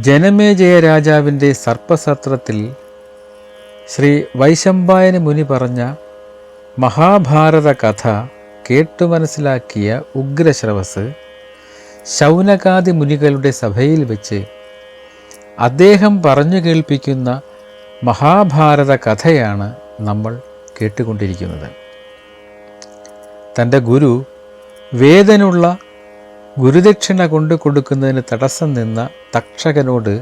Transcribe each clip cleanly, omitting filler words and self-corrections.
ജനമേജയ രാജാവിൻ്റെ സർപ്പസത്രത്തിൽ ശ്രീ വൈശമ്പായന മുനി പറഞ്ഞ മഹാഭാരത കഥ കേട്ടു മനസ്സിലാക്കിയ ഉഗ്രശ്രവസ് ശൗനകാദി മുനികളുടെ സഭയിൽ വെച്ച് അദ്ദേഹം പറഞ്ഞു കേൾപ്പിക്കുന്ന മഹാഭാരത കഥയാണ് നമ്മൾ കേട്ടുകൊണ്ടിരിക്കുന്നത്. തൻ്റെ ഗുരു വേദനുള്ള ഗുരുദക്ഷിണ കൊണ്ട് കൊടുക്കുന്നതിന് തടസ്സം നിന്ന തക്ഷകനോട്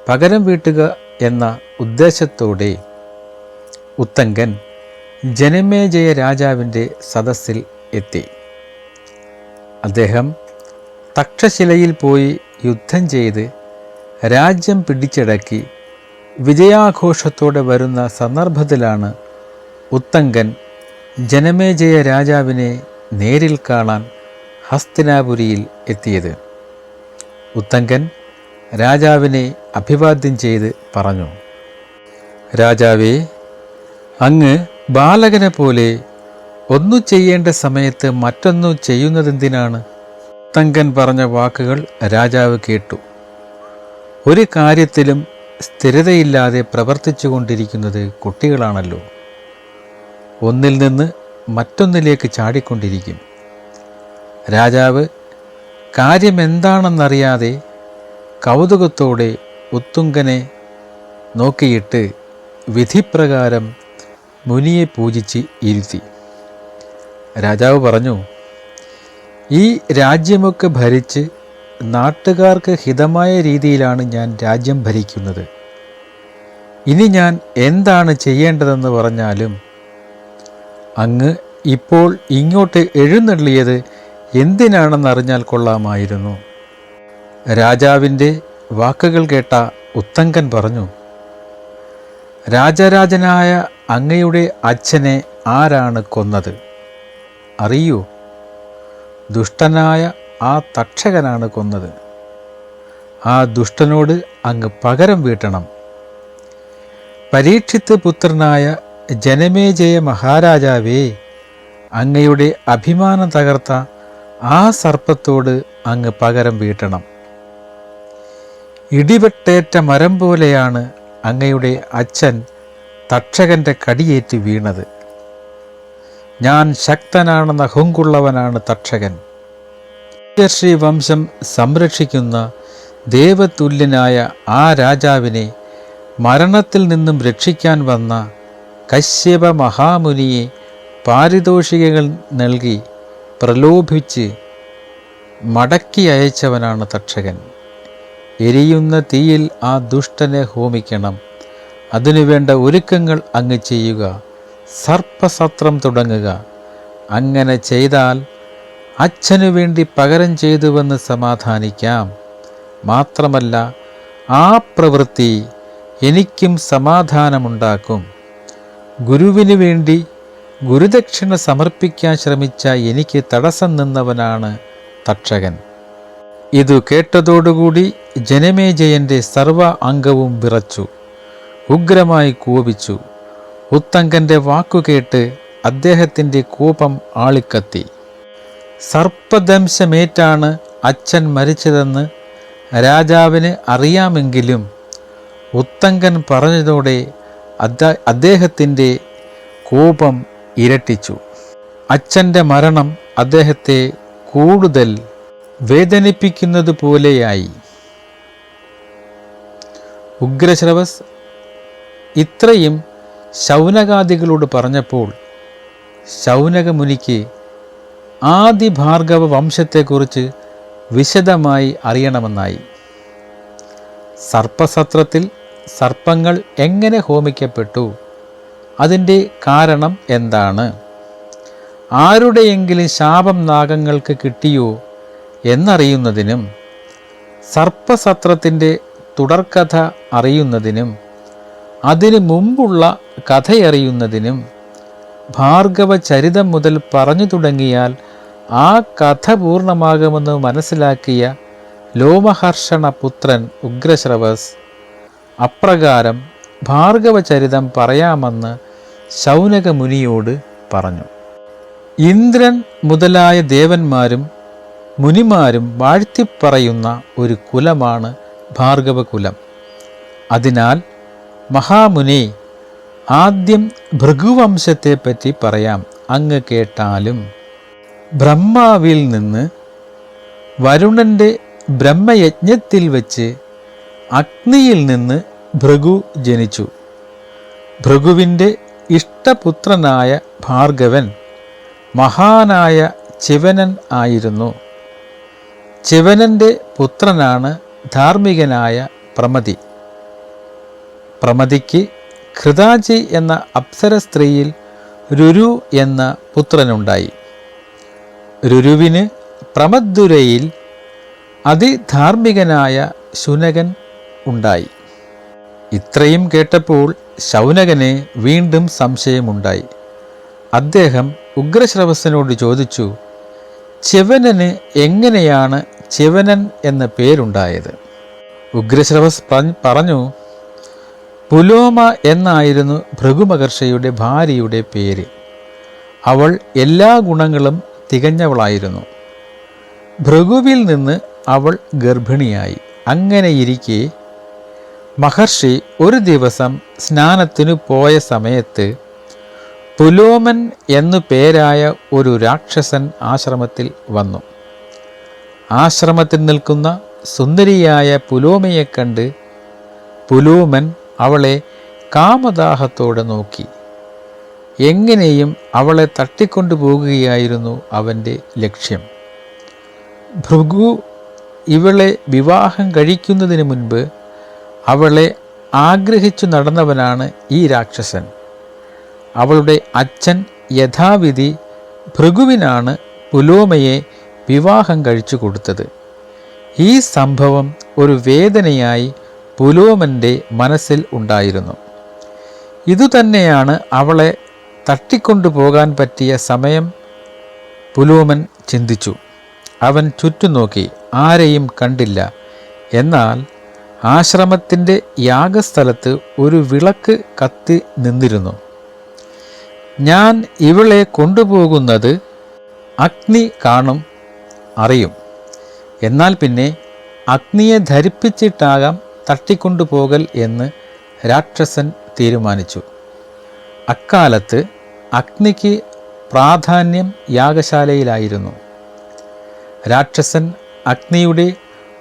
പകരം വീട്ടുക എന്ന ഉദ്ദേശത്തോടെ ഉത്തങ്കൻ ജനമേജയ രാജാവിൻ്റെ സദസ്സിൽ എത്തി. അദ്ദേഹം തക്ഷശിലയിൽ പോയി യുദ്ധം ചെയ്ത് രാജ്യം പിടിച്ചടക്കി വിജയാഘോഷത്തോടെ വരുന്ന സന്ദർഭത്തിലാണ് ഉത്തങ്കൻ ജനമേജയ രാജാവിനെ നേരിൽ കാണാൻ ഹസ്തിനാപുരിയിൽ എത്തിയത്. ഉത്തങ്കൻ രാജാവിനെ അഭിവാദ്യം ചെയ്ത് പറഞ്ഞു, രാജാവേ, അങ്ങ് ബാലകനെ പോലെ ഒന്നു ചെയ്യേണ്ട സമയത്ത് മറ്റൊന്നു ചെയ്യുന്നതെന്തിനാണ്? ഉത്തങ്കൻ പറഞ്ഞ വാക്കുകൾ രാജാവ് കേട്ടു. ഒരു കാര്യത്തിലും സ്ഥിരതയില്ലാതെ പ്രവർത്തിച്ചു കൊണ്ടിരിക്കുന്നത് കുട്ടികളാണല്ലോ. ഒന്നിൽ നിന്ന് മറ്റൊന്നിലേക്ക് ചാടിക്കൊണ്ടിരിക്കും. രാജാവ് കാര്യമെന്താണെന്നറിയാതെ കൗതുകത്തോടെ ഉത്തുങ്കനെ നോക്കിയിട്ട് വിധിപ്രകാരം മുനിയെ പൂജിച്ച് ഇരുത്തി. രാജാവ് പറഞ്ഞു, ഈ രാജ്യമൊക്കെ ഭരിച്ച് നാട്ടുകാർക്ക് ഹിതമായ രീതിയിലാണ് ഞാൻ രാജ്യം ഭരിക്കുന്നത്. ഇനി ഞാൻ എന്താണ് ചെയ്യേണ്ടതെന്ന് പറഞ്ഞാലും അങ്ങ് ഇപ്പോൾ ഇങ്ങോട്ട് എഴുന്നള്ളിയത് എന്തിനാണെന്നറിഞ്ഞാൽ കൊള്ളാമായിരുന്നു. രാജാവിൻ്റെ വാക്കുകൾ കേട്ട ഉത്തങ്കൻ പറഞ്ഞു, രാജരാജനായ അങ്ങയുടെ അച്ഛനെ ആരാണ് കൊന്നത്? അറിയൂ, ദുഷ്ടനായ ആ തക്ഷകനാണ് കൊന്നത്. ആ ദുഷ്ടനോട് അങ്ങ് പകരം വീട്ടണം. പരീക്ഷിത്ത് പുത്രനായ ജനമേജയ മഹാരാജാവേ, അങ്ങയുടെ അഭിമാനം തകർത്ത ആ സർപ്പത്തോട് അങ്ങ് പകരം വീട്ടണം. ഇടിവെട്ടേറ്റ മരം പോലെയാണ് അങ്ങയുടെ അച്ഛൻ തക്ഷകൻ്റെ കടിയേറ്റ് വീണത്. ഞാൻ ശക്തനാണെന്ന ഹുങ്കുള്ളവനാണ് തക്ഷകൻ. രാജർഷി വംശം സംരക്ഷിക്കുന്ന ദേവതുല്യനായ ആ രാജാവിനെ മരണത്തിൽ നിന്നും രക്ഷിക്കാൻ വന്ന കശ്യപ മഹാമുനിയെ പാരിതോഷികങ്ങൾ നൽകി പ്രലോഭിച്ച് മടക്കി അയച്ചവനാണ് തക്ഷകൻ. എരിയുന്ന തീയിൽ ആ ദുഷ്ടനെ ഹോമിക്കണം. അതിനുവേണ്ട ഒരുക്കങ്ങൾ അങ്ങ് ചെയ്യുക. സർപ്പസത്രം തുടങ്ങുക. അങ്ങനെ ചെയ്താൽ അച്ഛനു വേണ്ടി പകരം ചെയ്തുവെന്ന് സമാധാനിക്കാം. മാത്രമല്ല, ആ പ്രവൃത്തി എനിക്കും സമാധാനമുണ്ടാക്കും. ഗുരുവിനു വേണ്ടി ഗുരുദക്ഷിണ സമർപ്പിക്കാൻ ശ്രമിച്ച എനിക്ക് തടസ്സം നിന്നവനാണ് തക്ഷകൻ. ഇതു കേട്ടതോടുകൂടി ജനമേജയൻ്റെ സർവ അംഗവും വിറച്ചു, ഉഗ്രമായി കോപിച്ചു. ഉത്തങ്കൻ്റെ വാക്കുകേട്ട് അദ്ദേഹത്തിൻ്റെ കോപം ആളിക്കത്തി. സർപ്പദംശമേറ്റാണ് അച്ഛൻ മരിച്ചതെന്ന് രാജാവിന് അറിയാമെങ്കിലും ഉത്തങ്കൻ പറഞ്ഞതോടെ അദ്ദേഹത്തിൻ്റെ കോപം ഇരട്ടിച്ചു. അച്ഛൻ്റെ മരണം അദ്ദേഹത്തെ കൂടുതൽ വേദനിപ്പിക്കുന്നത് പോലെയായി. ഉഗ്രശ്രവസ് ഇത്രയും ശൗനകാദികളോട് പറഞ്ഞപ്പോൾ ശൗനക മുനിക്ക് ആദി ഭാർഗവ വംശത്തെക്കുറിച്ച് വിശദമായി അറിയണമെന്നായി. സർപ്പസത്രത്തിൽ സർപ്പങ്ങൾ എങ്ങനെ ഹോമിക്കപ്പെട്ടു? അതിൻ്റെ കാരണം എന്താണ്? ആരുടെയെങ്കിലും ശാപം നാഗങ്ങൾക്ക് കിട്ടിയോ എന്നറിയുന്നതിനും സർപ്പസത്രത്തിൻ്റെ തുടർക്കഥ അറിയുന്നതിനും അതിനു മുമ്പുള്ള കഥയറിയുന്നതിനും ഭാർഗവ ചരിതം മുതൽ പറഞ്ഞു തുടങ്ങിയാൽ ആ കഥ പൂർണ്ണമാകുമെന്ന് മനസ്സിലാക്കിയ ലോമഹർഷണ പുത്രൻ ഉഗ്രശ്രവസ് അപ്രകാരം ഭാർഗവചരിതം പറയാമെന്ന് ശൗനക മുനിയോട് പറഞ്ഞു. ഇന്ദ്രൻ മുതലായ ദേവന്മാരും മുനിമാരും വാഴ്ത്തിപ്പറയുന്ന ഒരു കുലമാണ് ഭാർഗവകുലം. അതിനാൽ മഹാമുനി, ആദ്യം ഭൃഗുവംശത്തെപ്പറ്റി പറയാം, അങ്ങ് കേട്ടാലും. ബ്രഹ്മാവിൽ നിന്ന് വരുണൻ്റെ ബ്രഹ്മയജ്ഞത്തിൽ വച്ച് അഗ്നിയിൽ നിന്ന് ഭൃഗു ജനിച്ചു. ഭൃഗുവിൻ്റെ ഇഷ്ടപുത്രനായ ഭാർഗവൻ മഹാനായ ചിവനൻ ആയിരുന്നു. ചിവനൻ്റെ പുത്രനാണ് ധാർമ്മികനായ പ്രമതി. പ്രമതിക്ക് ഘൃതാചി എന്ന അപ്സര സ്ത്രീയിൽ രുരു എന്ന പുത്രനുണ്ടായി. രുരുവിന് പ്രമദ്ദുരയിൽ അതിധാർമ്മികനായ ശുനകൻ ഉണ്ടായി. ഇത്രയും കേട്ടപ്പോൾ ശൗനകന് വീണ്ടും സംശയമുണ്ടായി. അദ്ദേഹം ഉഗ്രശ്രവസ്സനോട് ചോദിച്ചു, ച്യവനന് എങ്ങനെയാണ് ച്യവനൻ എന്ന പേരുണ്ടായത്? ഉഗ്രശ്രവസ് പറഞ്ഞു, പുലോമ എന്നായിരുന്നു ഭൃഗുമഹർഷിയുടെ ഭാര്യയുടെ പേര്. അവൾ എല്ലാ ഗുണങ്ങളും തികഞ്ഞവളായിരുന്നു. ഭൃഗുവിൽ നിന്ന് അവൾ ഗർഭിണിയായി. അങ്ങനെയിരിക്കെ മഹർഷി ഒരു ദിവസം സ്നാനത്തിനു പോയ സമയത്ത് പുലോമൻ എന്നു പേരായ ഒരു രാക്ഷസൻ ആശ്രമത്തിൽ വന്നു. ആശ്രമത്തിൽ നിൽക്കുന്ന സുന്ദരിയായ പുലോമയെ കണ്ട് പുലോമൻ അവളെ കാമദാഹത്തോടെ നോക്കി. എങ്ങനെയും അവളെ തട്ടിക്കൊണ്ടുപോകുകയായിരുന്നു അവൻ്റെ ലക്ഷ്യം. ഭൃഗു ഇവളെ വിവാഹം കഴിക്കുന്നതിന് മുൻപ് അവളെ ആഗ്രഹിച്ചു നടന്നവനാണ് ഈ രാക്ഷസൻ. അവളുടെ അച്ഛൻ യഥാവിധി ഭൃഗുവിനാണ് പുലോമയെ വിവാഹം കഴിച്ചു കൊടുത്തത്. ഈ സംഭവം ഒരു വേദനയായി പുലോമൻ്റെ മനസ്സിൽ ഉണ്ടായിരുന്നു. ഇതുതന്നെയാണ് അവളെ തട്ടിക്കൊണ്ടുപോകാൻ പറ്റിയ സമയം. പുലോമൻ ചിന്തിച്ചു. അവൻ ചുറ്റും നോക്കി, ആരെയും കണ്ടില്ല. എന്നാൽ ആശ്രമത്തിൻ്റെ യാഗസ്ഥലത്ത് ഒരു വിളക്ക് കത്തി നിന്നിരുന്നു. ഞാൻ ഇവളെ കൊണ്ടുപോകുന്നത് അഗ്നി കാണും, അറിയും. എന്നാൽ പിന്നെ അഗ്നിയെ ധരിപ്പിച്ചിട്ടാകാം തട്ടിക്കൊണ്ടുപോകൽ എന്ന് രാക്ഷസൻ തീരുമാനിച്ചു. അക്കാലത്ത് അഗ്നിക്ക് പ്രാധാന്യം യാഗശാലയിലായിരുന്നു. രാക്ഷസൻ അഗ്നിയുടെ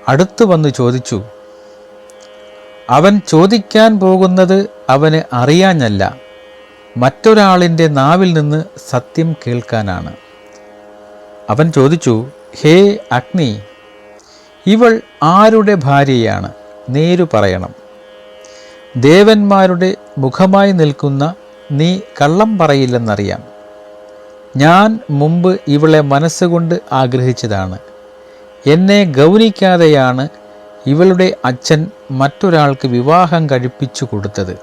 അടുത്തു വന്ന് ചോദിച്ചു. അവൻ ചോദിക്കാൻ പോകുന്നത് അവന് അറിയാഞ്ഞല്ല, മറ്റൊരാളിൻ്റെ നാവിൽ നിന്ന് സത്യം കേൾക്കാനാണ്. അവൻ ചോദിച്ചു, ഹേ അഗ്നി, ഇവൾ ആരുടെ ഭാര്യയാണ്? നേരു പറയണം. ദേവന്മാരുടെ മുഖമായി നിൽക്കുന്ന നീ കള്ളം പറയില്ലെന്നറിയാം. ഞാൻ മുമ്പ് ഇവളെ മനസ്സുകൊണ്ട് ആഗ്രഹിച്ചതാണ്. എന്നെ ഗൗനിക്കാതെയാണ് ഇവളുടെ അച്ഛൻ മറ്റൊരാൾക്ക് വിവാഹം കഴിപ്പിച്ചു കൊടുത്തത്.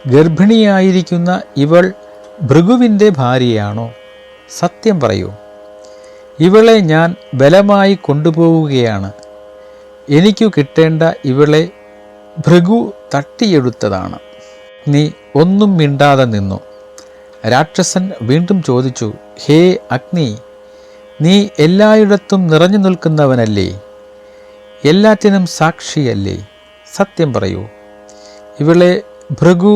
ഗർഭിണിയായിരിക്കുന്ന ഇവൾ ഭൃഗുവിൻ്റെ ഭാര്യയാണോ? സത്യം പറയൂ. ഇവളെ ഞാൻ ബലമായി കൊണ്ടുപോവുകയാണ്. എനിക്കു കിട്ടേണ്ട ഇവളെ ഭൃഗു തട്ടിയെടുത്തതാണ്. നീ ഒന്നും മിണ്ടാതെ നിന്നു. രാക്ഷസൻ വീണ്ടും ചോദിച്ചു, ഹേ അഗ്നി, നീ എല്ലായിടത്തും നിറഞ്ഞു നിൽക്കുന്നവനല്ലേ? എല്ലാറ്റിനും സാക്ഷിയല്ലേ? സത്യം പറയൂ. ഇവളെ ഭൃഗു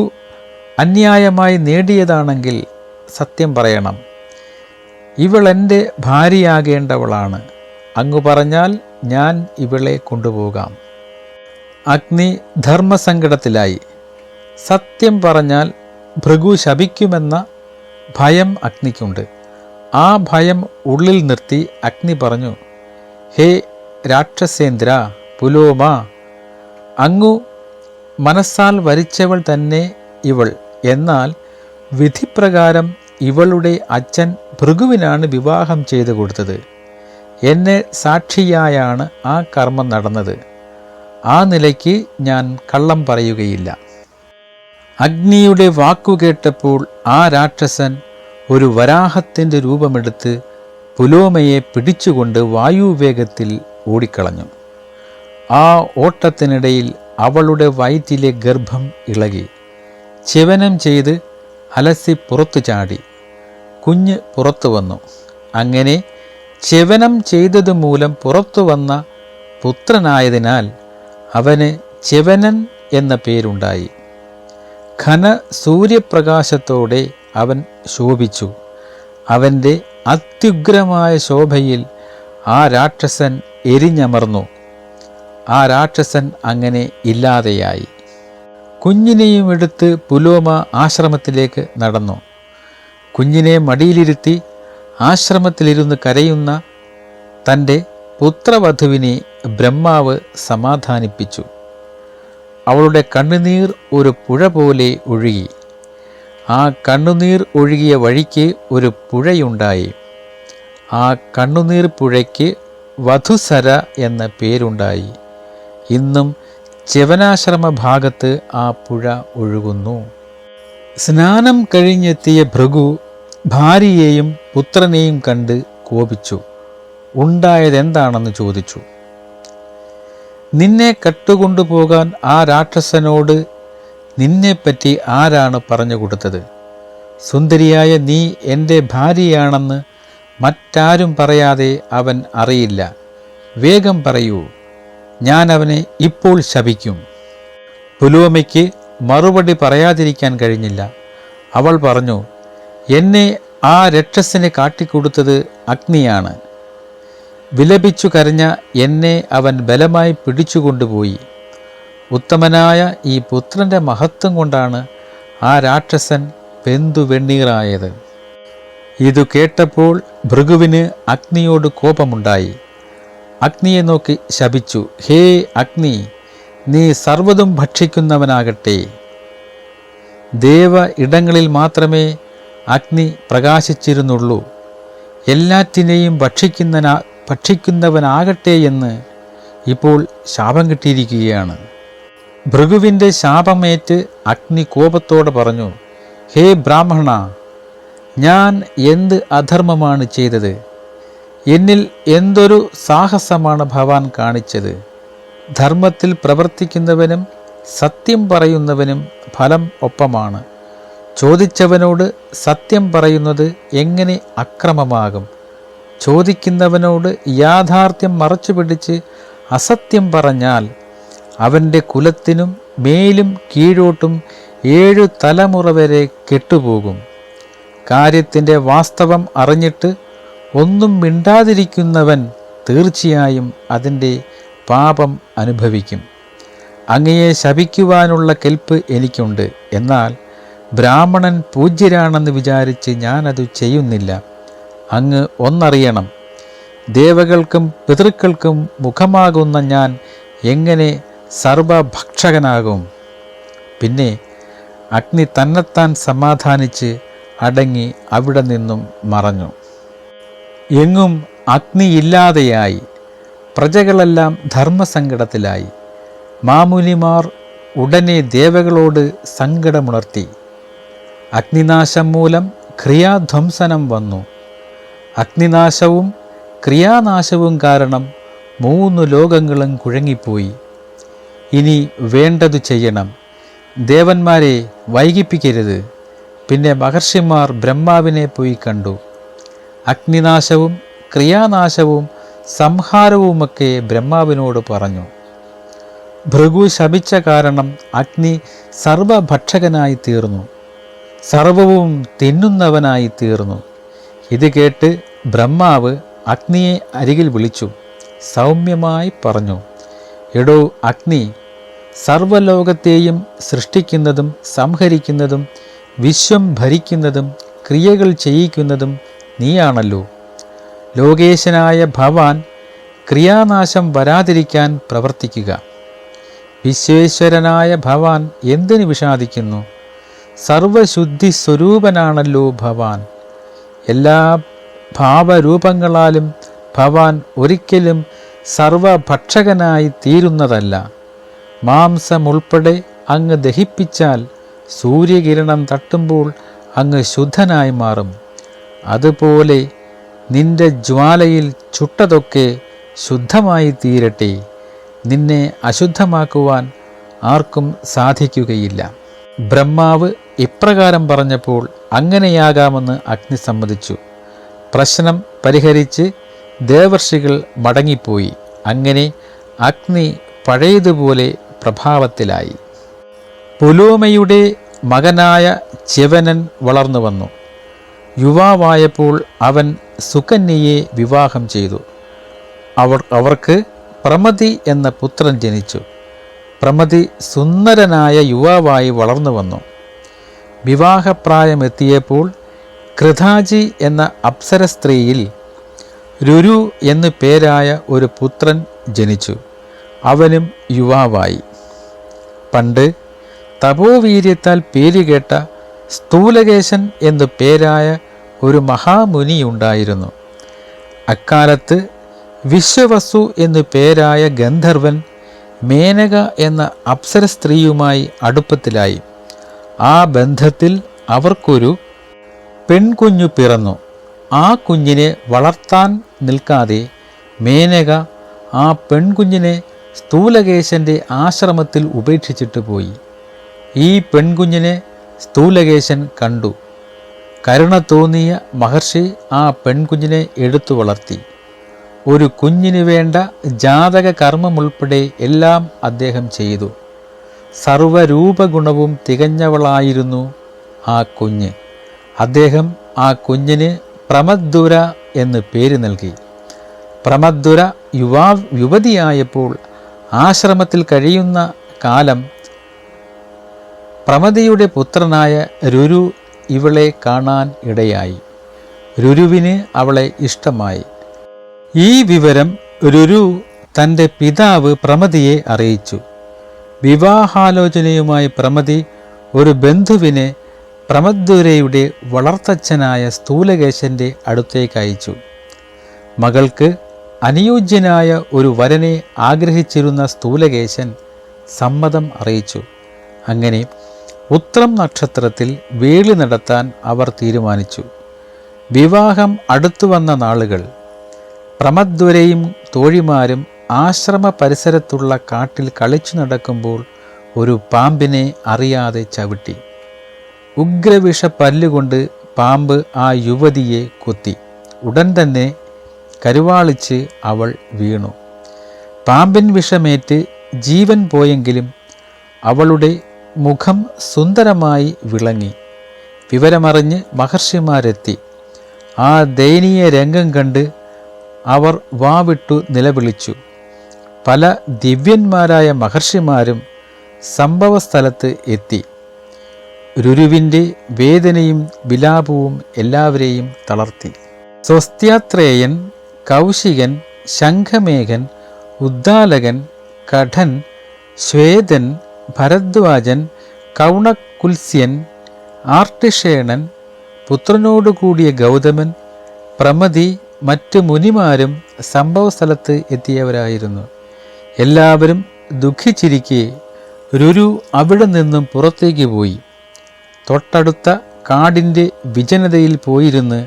അന്യായമായി നേടിയതാണെങ്കിൽ സത്യം പറയണം. ഇവളെൻ്റെ ഭാര്യയാകേണ്ടവളാണ്. അങ്ങു പറഞ്ഞാൽ ഞാൻ ഇവളെ കൊണ്ടുപോകാം. അഗ്നി ധർമ്മസങ്കടത്തിലായി. സത്യം പറഞ്ഞാൽ ഭൃഗു ശപിക്കുമെന്ന ഭയം അഗ്നിക്കുണ്ട്. ആ ഭയം ഉള്ളിൽ നിർത്തി അഗ്നി പറഞ്ഞു, ഹേ രാക്ഷസേന്ദ്ര പുലോമ, അങ്ങു മനസ്സാൽ വരിച്ചവൾ തന്നെ ഇവൾ. എന്നാൽ വിധിപ്രകാരം ഇവളുടെ അച്ഛൻ ഭൃഗുവിനാണ് വിവാഹം ചെയ്തു കൊടുത്തത്. എന്നെ സാക്ഷിയായാണ് ആ കർമ്മം നടന്നത്. ആ നിലയ്ക്ക് ഞാൻ കള്ളം പറയുകയില്ല. അഗ്നിയുടെ വാക്കു കേട്ടപ്പോൾ ആ രാക്ഷസൻ ഒരു വരാഹത്തിൻ്റെ രൂപമെടുത്ത് പുലോമയെ പിടിച്ചുകൊണ്ട് വായുവേഗത്തിൽ ഓടിക്കളഞ്ഞു. ആ ഓട്ടത്തിനിടയിൽ അവളുടെ വയറ്റിലെ ഗർഭം ഇളകി. ച്യവനം ചെയ്ത് അലസി പുറത്തു ചാടി. കുഞ്ഞ് പുറത്തു വന്നു. അങ്ങനെ ച്യവനം ചെയ്തതു മൂലം പുറത്തു വന്ന പുത്രനായതിനാൽ അവന് ച്യവനൻ എന്ന പേരുണ്ടായി. ഘന സൂര്യപ്രകാശത്തോടെ അവൻ ശോഭിച്ചു. അവൻ്റെ അത്യുഗ്രമായ ശോഭയിൽ ആ രാക്ഷസൻ എരിഞ്ഞമർന്നു. ആ രാക്ഷസൻ അങ്ങനെ ഇല്ലാതെയായി. കുഞ്ഞിനെയും എടുത്ത് പുലോമ ആശ്രമത്തിലേക്ക് നടന്നു. കുഞ്ഞിനെ മടിയിലിരുത്തി ആശ്രമത്തിലിരുന്ന് കരയുന്ന തൻ്റെ പുത്രവധുവിനെ ബ്രഹ്മാവ് സമാധാനിപ്പിച്ചു. അവളുടെ കണ്ണുനീർ ഒരു പുഴ പോലെ ഒഴുകി. ആ കണ്ണുനീർ ഒഴുകിയ വഴിക്ക് ഒരു പുഴയുണ്ടായി. ആ കണ്ണുനീർ പുഴയ്ക്ക് വധുസര എന്ന പേരുണ്ടായി. ഇന്നും ച്യവനാശ്രമ ഭാഗത്ത് ആ പുഴ ഒഴുകുന്നു. സ്നാനം കഴിഞ്ഞെത്തിയ ഭൃഗു ഭാര്യയെയും പുത്രനെയും കണ്ട് കോപിച്ചു. ഉണ്ടായതെന്താണെന്ന് ചോദിച്ചു. നിന്നെ കട്ടുകൊണ്ടുപോകാൻ ആ രാക്ഷസനോട് നിന്നെപ്പറ്റി ആരാണ് പറഞ്ഞു കൊടുത്തത്? സുന്ദരിയായ നീ എൻ്റെ ഭാര്യയാണെന്ന് മറ്റാരും പറയാതെ അവൻ അറിയില്ല. വേഗം പറയൂ, ഞാൻ അവനെ ഇപ്പോൾ ശപിക്കും. പുലോമയ്ക്ക് മറുപടി പറയാതിരിക്കാൻ കഴിഞ്ഞില്ല. അവൾ പറഞ്ഞു, എന്നെ ആ രക്ഷസിനെ കാട്ടിക്കൊടുത്തത് അഗ്നിയാണ്. വിലപിച്ചു കരഞ്ഞ എന്നെ അവൻ ബലമായി പിടിച്ചുകൊണ്ടുപോയി. ഉത്തമനായ ഈ പുത്രൻ്റെ മഹത്വം കൊണ്ടാണ് ആ രാക്ഷസൻ വെന്തുവെണ്ണീറായത്. ഇതു കേട്ടപ്പോൾ ഭൃഗുവിന് അഗ്നിയോട് കോപമുണ്ടായി. അഗ്നിയെ നോക്കി ശപിച്ചു, ഹേ അഗ്നി, നീ സർവ്വതും ഭക്ഷിക്കുന്നവനാകട്ടെ. ദേവ ഇടങ്ങളിൽ മാത്രമേ അഗ്നി പ്രകാശിച്ചിരുന്നുള്ളൂ. എല്ലാറ്റിനെയും ഭക്ഷിക്കുന്നവനാകട്ടെ എന്ന് ഇപ്പോൾ ശാപം കിട്ടിയിരിക്കുകയാണ്. ഭൃഗുവിൻ്റെ ശാപമേറ്റ് അഗ്നി കോപത്തോടെ പറഞ്ഞു, ഹേ ബ്രാഹ്മണ, ഞാൻ എന്ത് അധർമ്മമാണ് ചെയ്തത്? എന്നിൽ എന്തൊരു സാഹസമാണ് ഭവാൻ കാണിച്ചത്? ധർമ്മത്തിൽ പ്രവർത്തിക്കുന്നവനും സത്യം പറയുന്നവനും ഫലം ഒപ്പമാണ്. ചോദിച്ചവനോട് സത്യം പറയുന്നത് എങ്ങനെ അക്രമമാകും? ചോദിക്കുന്നവനോട് യാഥാർത്ഥ്യം മറച്ചുപിടിച്ച് അസത്യം പറഞ്ഞാൽ അവൻ്റെ കുലത്തിനും മേലും കീഴോട്ടും 7 തലമുറ വരെ കെട്ടുപോകും. കാര്യത്തിൻ്റെ വാസ്തവം അറിഞ്ഞിട്ട് ഒന്നും മിണ്ടാതിരിക്കുന്നവൻ തീർച്ചയായും അതിൻ്റെ പാപം അനുഭവിക്കും. അങ്ങയെ ശപിക്കുവാനുള്ള കെൽപ്പ് എനിക്കുണ്ട്. എന്നാൽ ബ്രാഹ്മണൻ പൂജ്യരാണെന്ന് വിചാരിച്ച് ഞാനത് ചെയ്യുന്നില്ല. അങ്ങ് ഒന്നറിയണം, ദേവകൾക്കും പിതൃക്കൾക്കും മുഖമാകുന്ന ഞാൻ എങ്ങനെ സർവഭക്ഷകനാകും? പിന്നെ അഗ്നി തന്നെത്താൻ സമാധാനിച്ച് അടങ്ങി അവിടെ നിന്നും മറഞ്ഞു. എങ്ങും അഗ്നിയില്ലാതെയായി. പ്രജകളെല്ലാം ധർമ്മസങ്കടത്തിലായി. മാമുനിമാർ ഉടനെ ദേവകളോട് സങ്കടമുണർത്തി. അഗ്നിനാശം മൂലം ക്രിയാധ്വംസനം വന്നു. അഗ്നിനാശവും ക്രിയാനാശവും കാരണം 3 ലോകങ്ങളും കുഴങ്ങിപ്പോയി. ഇനി വേണ്ടതു ചെയ്യണം. ദേവന്മാരെ വൈകിപ്പിക്കരുത്. പിന്നെ മഹർഷിമാർ ബ്രഹ്മാവിനെ പോയി കണ്ടു. അഗ്നിനാശവും ക്രിയാനാശവും സംഹാരവുമൊക്കെ ബ്രഹ്മാവിനോട് പറഞ്ഞു. ഭൃഗു ശപിച്ച കാരണം അഗ്നി സർവഭക്ഷകനായി തീർന്നു, സർവവും തിന്നുന്നവനായി തീർന്നു. ഇത് കേട്ട് ബ്രഹ്മാവ് അഗ്നിയെ അരികിൽ വിളിച്ചു സൗമ്യമായി പറഞ്ഞു, എടോ അഗ്നി, സർവലോകത്തെയും സൃഷ്ടിക്കുന്നതും സംഹരിക്കുന്നതും വിശ്വം ഭരിക്കുന്നതും ക്രിയകൾ ചെയ്യിക്കുന്നതും നീയാണല്ലോ. ലോകേശനായ ഭവാൻ ക്രിയാനാശം വരാതിരിക്കാൻ പ്രവർത്തിക്കുക. വിശ്വേശ്വരനായ ഭവാൻ എന്തിനു വിഷാദിക്കുന്നു? സർവശുദ്ധി സ്വരൂപനാണല്ലോ ഭവാൻ. എല്ലാ ഭാവരൂപങ്ങളാലും ഭവാൻ ഒരിക്കലും സർവഭക്ഷകനായി തീരുന്നതല്ല. മാംസമുൾപ്പെടെ അങ്ങ് ദഹിപ്പിച്ചാൽ സൂര്യകിരണം തട്ടുമ്പോൾ അങ്ങ് ശുദ്ധനായി മാറും. അതുപോലെ നിന്റെ ജ്വാലയിൽ ചുട്ടതൊക്കെ ശുദ്ധമായി തീരട്ടെ. നിന്നെ അശുദ്ധമാക്കുവാൻ ആർക്കും സാധിക്കുകയില്ല. ബ്രഹ്മാവ് ഇപ്രകാരം പറഞ്ഞപ്പോൾ അങ്ങനെയാകാമെന്ന് അഗ്നി സമ്മതിച്ചു. പ്രശ്നം പരിഹരിച്ച് ദേവർഷികൾ മടങ്ങിപ്പോയി. അങ്ങനെ അഗ്നി പഴയതുപോലെ പ്രഭാവത്തിലായി. പുലോമയുടെ മകനായ ച്യവനൻ വളർന്നു വന്നു. യുവാവായപ്പോൾ അവൻ സുകന്യയെ വിവാഹം ചെയ്തു. അവർക്ക് പ്രമതി എന്ന പുത്രൻ ജനിച്ചു. പ്രമതി സുന്ദരനായ യുവാവായി വളർന്നു വന്നു. വിവാഹപ്രായമെത്തിയപ്പോൾ കൃതാജി എന്ന അപ്സര സ്ത്രീയിൽ രുരു എന്നു പേരായ ഒരു പുത്രൻ ജനിച്ചു. അവനും യുവാവായി. പണ്ട് തപോവീര്യത്താൽ പേരുകേട്ട സ്ഥൂലകേശൻ എന്നു പേരായ ഒരു മഹാമുനിയുണ്ടായിരുന്നു. അക്കാലത്ത് വിശ്വവസു എന്നു പേരായ ഗന്ധർവൻ മേനക എന്ന അപ്സര സ്ത്രീയുമായി അടുപ്പത്തിലായി. ആ ബന്ധത്തിൽ അവർക്കൊരു പെൺകുഞ്ഞു പിറന്നു. ആ കുഞ്ഞിനെ വളർത്താൻ നിൽക്കാതെ മേനക ആ പെൺകുഞ്ഞിനെ സ്ഥൂലകേശൻ്റെ ആശ്രമത്തിൽ ഉപേക്ഷിച്ചിട്ട് പോയി. ഈ പെൺകുഞ്ഞിനെ സ്ഥൂലകേശൻ കണ്ടു. കരുണ തോന്നിയ മഹർഷി ആ പെൺകുഞ്ഞിനെ എടുത്തു വളർത്തി. ഒരു കുഞ്ഞിന് വേണ്ട ജാതക കർമ്മമുൾപ്പെടെ എല്ലാം അദ്ദേഹം ചെയ്തു. സർവരൂപഗുണവും തികഞ്ഞവളായിരുന്നു ആ കുഞ്ഞ്. അദ്ദേഹം ആ കുഞ്ഞിന് പ്രമദ്ദുര എന്ന് പേര് നൽകി. പ്രമദ്ദുര യുവതിയായപ്പോൾ ആശ്രമത്തിൽ കഴിയുന്ന കാലം പ്രമതിയുടെ പുത്രനായ രുരു ഇവളെ കാണാൻ ഇടയായി. രുരുവിന് അവളെ ഇഷ്ടമായി. ഈ വിവരം രുരു തൻ്റെ പിതാവ് പ്രമതിയെ അറിയിച്ചു. വിവാഹാലോചനയുമായി പ്രമതി ഒരു ബന്ധുവിനെ പ്രമദ്ദുരയുടെ വളർത്തച്ഛനായ സ്ഥൂലകേശൻ്റെ അടുത്തേക്ക് അയച്ചു. മകൾക്ക് അനുയോജ്യനായ ഒരു വരനെ ആഗ്രഹിച്ചിരുന്ന സ്ഥൂലകേശൻ സമ്മതം അറിയിച്ചു. അങ്ങനെ ഉത്രം നക്ഷത്രത്തിൽ വേളി നടത്താൻ അവർ തീരുമാനിച്ചു. വിവാഹം അടുത്തു വന്ന നാളുകൾ പ്രമദ്വരയും തോഴിമാരും ആശ്രമ പരിസരത്തുള്ള കാട്ടിൽ കളിച്ചു നടക്കുമ്പോൾ ഒരു പാമ്പിനെ അറിയാതെ ചവിട്ടി. ഉഗ്രവിഷ പല്ലുകൊണ്ട് പാമ്പ് ആ യുവതിയെ കുത്തി. ഉടൻ തന്നെ കരുവാളിച്ച് അവൾ വീണു. പാമ്പിൻ വിഷമേറ്റ് ജീവൻ പോയെങ്കിലും അവളുടെ മുഖം സുന്ദരമായി വിളങ്ങി. വിവരമറിഞ്ഞ് മഹർഷിമാരെത്തി. ആ ദയനീയ രംഗം കണ്ട് അവർ വാവിട്ടു നിലവിളിച്ചു. പല ദിവ്യന്മാരായ മഹർഷിമാരും സംഭവസ്ഥലത്ത് എത്തി. രുരുവിൻ്റെ വേദനയും വിലാപവും എല്ലാവരെയും തളർത്തി. സ്വസ്ത്യാത്രേയൻ, കൗശികൻ, ശംഖമേഘൻ, ഉദ്ദാലകൻ, കഠൻ, ശ്വേതൻ, ഭരദ്വാജൻ, കൗണകുൽസ്യൻ, ആർട്ടിഷേണൻ, പുത്രനോടുകൂടിയ ഗൗതമൻ, പ്രമതി, മറ്റു മുനിമാരും സംഭവസ്ഥലത്ത് എത്തിയവരായിരുന്നു. എല്ലാവരും ദുഃഖിച്ചിരിക്കെ രുരു അവിടെ നിന്നും പുറത്തേക്ക് പോയി. തൊട്ടടുത്ത കാടിൻ്റെ വിജനതയിൽ പോയിരുന്ന്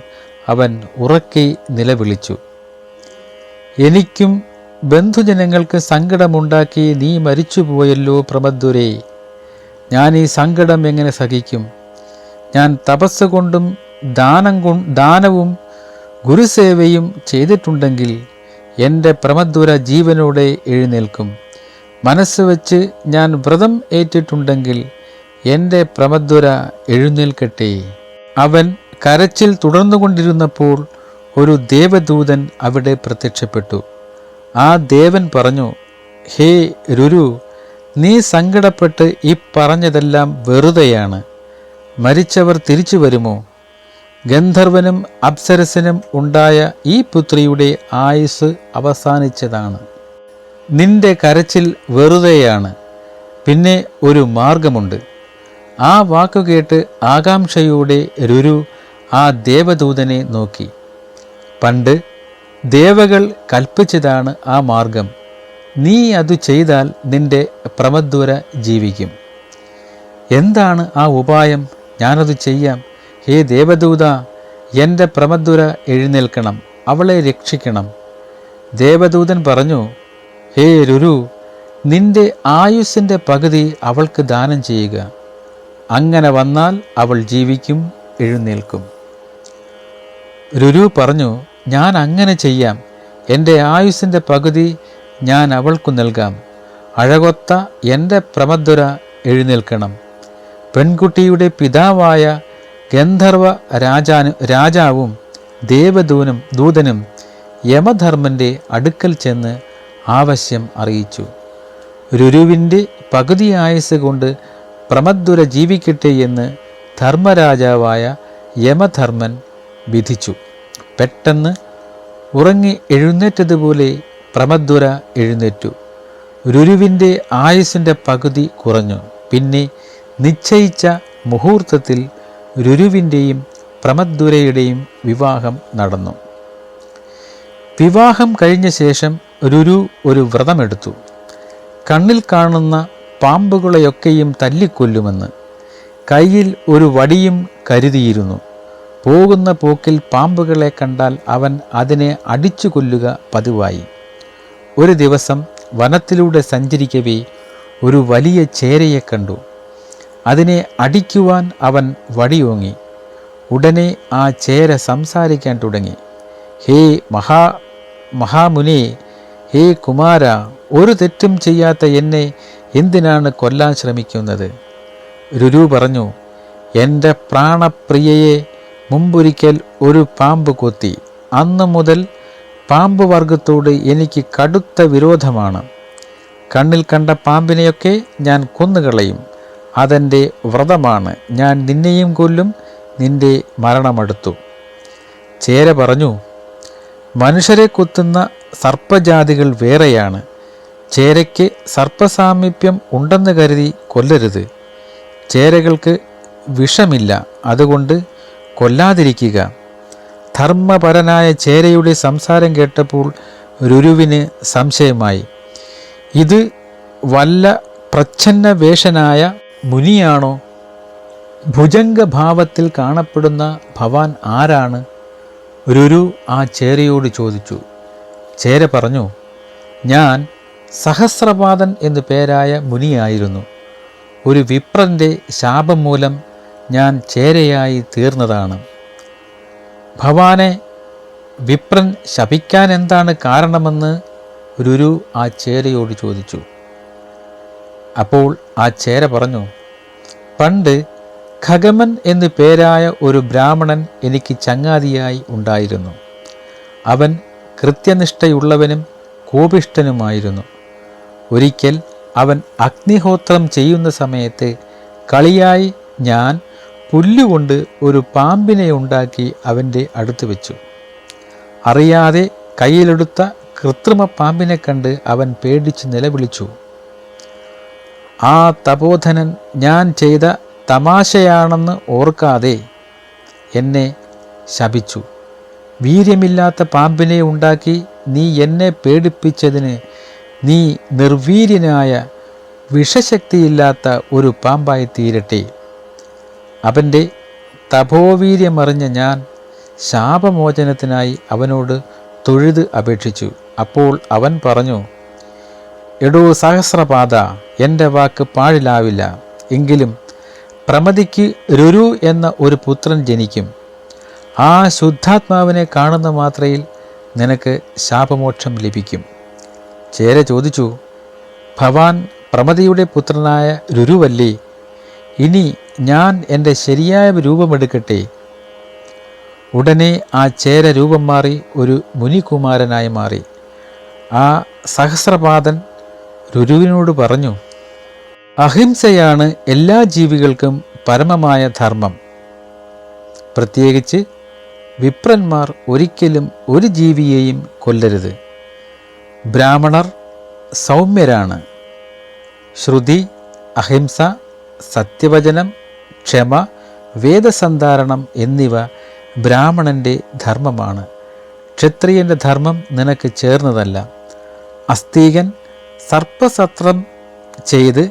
അവൻ ഉറക്കെ നിലവിളിച്ചു. എനിക്കും ബന്ധുജനങ്ങൾക്ക് സങ്കടമുണ്ടാക്കി നീ മരിച്ചുപോയല്ലോ പ്രമദ്ദുരേ. ഞാൻ ഈ സങ്കടം എങ്ങനെ സഹിക്കും? ഞാൻ തപസ് കൊണ്ടും ദാനവും ഗുരുസേവയും ചെയ്തിട്ടുണ്ടെങ്കിൽ എൻ്റെ പ്രമദ്ദുര ജീവനോടെ എഴുന്നേൽക്കും. മനസ്സ് വച്ച് ഞാൻ വ്രതം ഏറ്റിട്ടുണ്ടെങ്കിൽ എൻ്റെ പ്രമദ്ദുര എഴുന്നേൽക്കട്ടെ. അവൻ കരച്ചിൽ തുടർന്നുകൊണ്ടിരുന്നപ്പോൾ ഒരു ദേവദൂതൻ അവിടെ പ്രത്യക്ഷപ്പെട്ടു. ആ ദേവൻ പറഞ്ഞു, ഹേ രുരു, നീ സങ്കടപ്പെട്ട് ഈ പറഞ്ഞതെല്ലാം വെറുതെയാണ്. മരിച്ചവർ തിരിച്ചു വരുമോ? ഗന്ധർവനും അപ്സരസനും ഉണ്ടായ ഈ പുത്രിയുടെ ആയുസ് അവസാനിച്ചതാണ്. നിന്റെ കരച്ചിൽ വെറുതെയാണ്. പിന്നെ ഒരു മാർഗമുണ്ട്. ആ വാക്കുകേട്ട് ആകാംക്ഷയോടെ രുരു ആ ദേവദൂതനെ നോക്കി. പണ്ട് ദേവകൾ കൽപ്പിച്ചതാണ് ആ മാർഗം. നീ അത് ചെയ്താൽ നിന്റെ പ്രമദ്വര ജീവിക്കും. എന്താണ് ആ ഉപായം? ഞാനത് ചെയ്യാം. ഹേ ദേവദൂത, എൻ്റെ പ്രമദ്വര എഴുന്നേൽക്കണം, അവളെ രക്ഷിക്കണം. ദേവദൂതൻ പറഞ്ഞു, ഹേ രുരു, നിന്റെ ആയുസ്സിൻ്റെ പകുതി അവൾക്ക് ദാനം ചെയ്യുക. അങ്ങനെ വന്നാൽ അവൾ ജീവിക്കും, എഴുന്നേൽക്കും. രുരു പറഞ്ഞു, ഞാൻ അങ്ങനെ ചെയ്യാം. എൻ്റെ ആയുസ്സിൻ്റെ പകുതി ഞാൻ അവൾക്കു നൽകാം. അഴകൊത്ത എൻ്റെ പ്രമദ്വര എഴുന്നേൽക്കണം. പെൺകുട്ടിയുടെ പിതാവായ ഗന്ധർവ രാജാവും ദൂതനും യമധർമ്മൻ്റെ അടുക്കൽ ചെന്ന് ആവശ്യം അറിയിച്ചു. രുരുവിൻ്റെ പകുതി ആയുസ് കൊണ്ട് പ്രമദ്വര ജീവിക്കട്ടെ എന്ന് ധർമ്മരാജാവായ യമധർമ്മൻ വിധിച്ചു. പെട്ടെന്ന് ഉറങ്ങി എഴുന്നേറ്റതുപോലെ പ്രമദ്വര എഴുന്നേറ്റു. രുരുവിൻ്റെ ആയുസ്സിൻ്റെ പകുതി കുറഞ്ഞു. പിന്നെ നിശ്ചയിച്ച മുഹൂർത്തത്തിൽ രുരുവിൻ്റെയും പ്രമദ്വരയുടെയും വിവാഹം നടന്നു. വിവാഹം കഴിഞ്ഞ ശേഷം രുരു ഒരു വ്രതമെടുത്തു. കണ്ണിൽ കാണുന്ന പാമ്പുകളെയൊക്കെയും തല്ലിക്കൊല്ലുമെന്ന് കയ്യിൽ ഒരു വടിയും കരുതിയിരുന്നു. പോകുന്ന പോക്കിൽ പാമ്പുകളെ കണ്ടാൽ അവൻ അതിനെ അടിച്ചു കൊല്ലുക പതിവായി. ഒരു ദിവസം വനത്തിലൂടെ സഞ്ചരിക്കവേ ഒരു വലിയ ചേരയെ കണ്ടു. അതിനെ അടിക്കുവാൻ അവൻ വടിയോങ്ങി. ഉടനെ ആ ചേര സംസാരിക്കാൻ തുടങ്ങി. ഹേ മഹാമുനെ, ഹേ കുമാര, ഒരു തെറ്റും ചെയ്യാത്ത എന്നെ എന്തിനാണ് കൊല്ലാൻ ശ്രമിക്കുന്നത്? രുരു പറഞ്ഞു, എൻ്റെ പ്രാണപ്രിയയെ മുമ്പൊരിക്കൽ ഒരു പാമ്പ് കൊത്തി. അന്നു മുതൽ പാമ്പ് വർഗത്തോട് എനിക്ക് കടുത്ത വിരോധമാണ്. കണ്ണിൽ കണ്ട പാമ്പിനെയൊക്കെ ഞാൻ കൊന്നുകളയും. അതെൻ്റെ വ്രതമാണ്. ഞാൻ നിന്നെയും കൊല്ലും. നിന്റെ മരണമടുത്തു. ചേര പറഞ്ഞു, മനുഷ്യരെ കൊത്തുന്ന സർപ്പജാതികൾ വേറെയാണ്. ചേരയ്ക്ക് സർപ്പസാമീപ്യം ഉണ്ടെന്ന് കരുതി കൊല്ലരുത്. ചേരകൾക്ക് വിഷമില്ല, അതുകൊണ്ട് കൊല്ലാതിരിക്കുക. ധർമ്മപരനായ ചേരയുടെ സംസാരം കേട്ടപ്പോൾ രുരുവിന് സംശയമായി. ഇത് വല്ല പ്രച്ഛന്ന വേഷനായ മുനിയാണോ? ഭുജംഗഭാവത്തിൽ കാണപ്പെടുന്ന ഭവാൻ ആരാണ്? രുരു ആ ചേരയോട് ചോദിച്ചു. ചേര പറഞ്ഞു, ഞാൻ സഹസ്രപാദൻ എന്നു പേരായ മുനിയായിരുന്നു. ഒരു വിപ്രൻ്റെ ശാപം മൂലം ഞാൻ ചേരയായി തീർന്നതാണ്. ഭവാനെ വിപ്രൻ ശപിക്കാൻ എന്താണ് കാരണമെന്ന് രുരു ആ ചേരയോട് ചോദിച്ചു. അപ്പോൾ ആ ചേര പറഞ്ഞു, പണ്ട് ഖഗമൻ എന്നു പേരായ ഒരു ബ്രാഹ്മണൻ എനിക്ക് ചങ്ങാതിയായി ഉണ്ടായിരുന്നു. അവൻ കൃത്യനിഷ്ഠയുള്ളവനും കോപിഷ്ഠനുമായിരുന്നു. ഒരിക്കൽ അവൻ അഗ്നിഹോത്രം ചെയ്യുന്ന സമയത്ത് കളിയായി ഞാൻ പുല്ലുകൊണ്ട് ഒരു പാമ്പിനെ ഉണ്ടാക്കി അവൻ്റെ അടുത്ത് വെച്ചു. അറിയാതെ കയ്യിലെടുത്ത കൃത്രിമ പാമ്പിനെ കണ്ട് അവൻ പേടിച്ച് നിലവിളിച്ചു. ആ തപോധനൻ ഞാൻ ചെയ്ത തമാശയാണെന്ന് ഓർക്കാതെ എന്നെ ശപിച്ചു. വീര്യമില്ലാത്ത പാമ്പിനെ ഉണ്ടാക്കി നീ എന്നെ പേടിപ്പിച്ചതിന് നീ നിർവീര്യനായ വിഷശക്തിയില്ലാത്ത ഒരു പാമ്പായി തീരട്ടെ. അവൻ്റെ തപോവീര്യമറിഞ്ഞ ഞാൻ ശാപമോചനത്തിനായി അവനോട് തൊഴുത് അപേക്ഷിച്ചു. അപ്പോൾ അവൻ പറഞ്ഞു, എടോ സഹസ്രപാദ, എൻ്റെ വാക്ക് പാഴിലാവില്ല. എങ്കിലും പ്രമതിക്ക് രുരു എന്ന ഒരു പുത്രൻ ജനിക്കും. ആ ശുദ്ധാത്മാവിനെ കാണുന്ന മാത്രയിൽ നിനക്ക് ശാപമോക്ഷം ലഭിക്കും. ചേര ചോദിച്ചു, ഭവാൻ പ്രമതിയുടെ പുത്രനായ രുരുവല്ലേ? ഇനി ഞാൻ എൻ്റെ ശരിയായ രൂപമെടുക്കട്ടെ. ഉടനെ ആ ചേര രൂപം മാറി ഒരു മുനികുമാരനായി മാറി. ആ സഹസ്രപാദൻ രുരുവിനോട് പറഞ്ഞു, അഹിംസയാണ് എല്ലാ ജീവികൾക്കും പരമമായ ധർമ്മം. പ്രത്യേകിച്ച് വിപ്രന്മാർ ഒരിക്കലും ഒരു ജീവിയെയും കൊല്ലരുത്. ബ്രാഹ്മണർ സൗമ്യരാണ്. ശ്രുതി, അഹിംസ, സത്യവചനം, ക്ഷമ, വേദസന്ധാരണം എന്നിവ ബ്രാഹ്മണൻ്റെ ധർമ്മമാണ്. ക്ഷത്രിയൻ്റെ ധർമ്മം നിനക്ക് ചേർന്നതല്ല. അസ്തീകൻ സർപ്പസത്രം ചെയ്ത്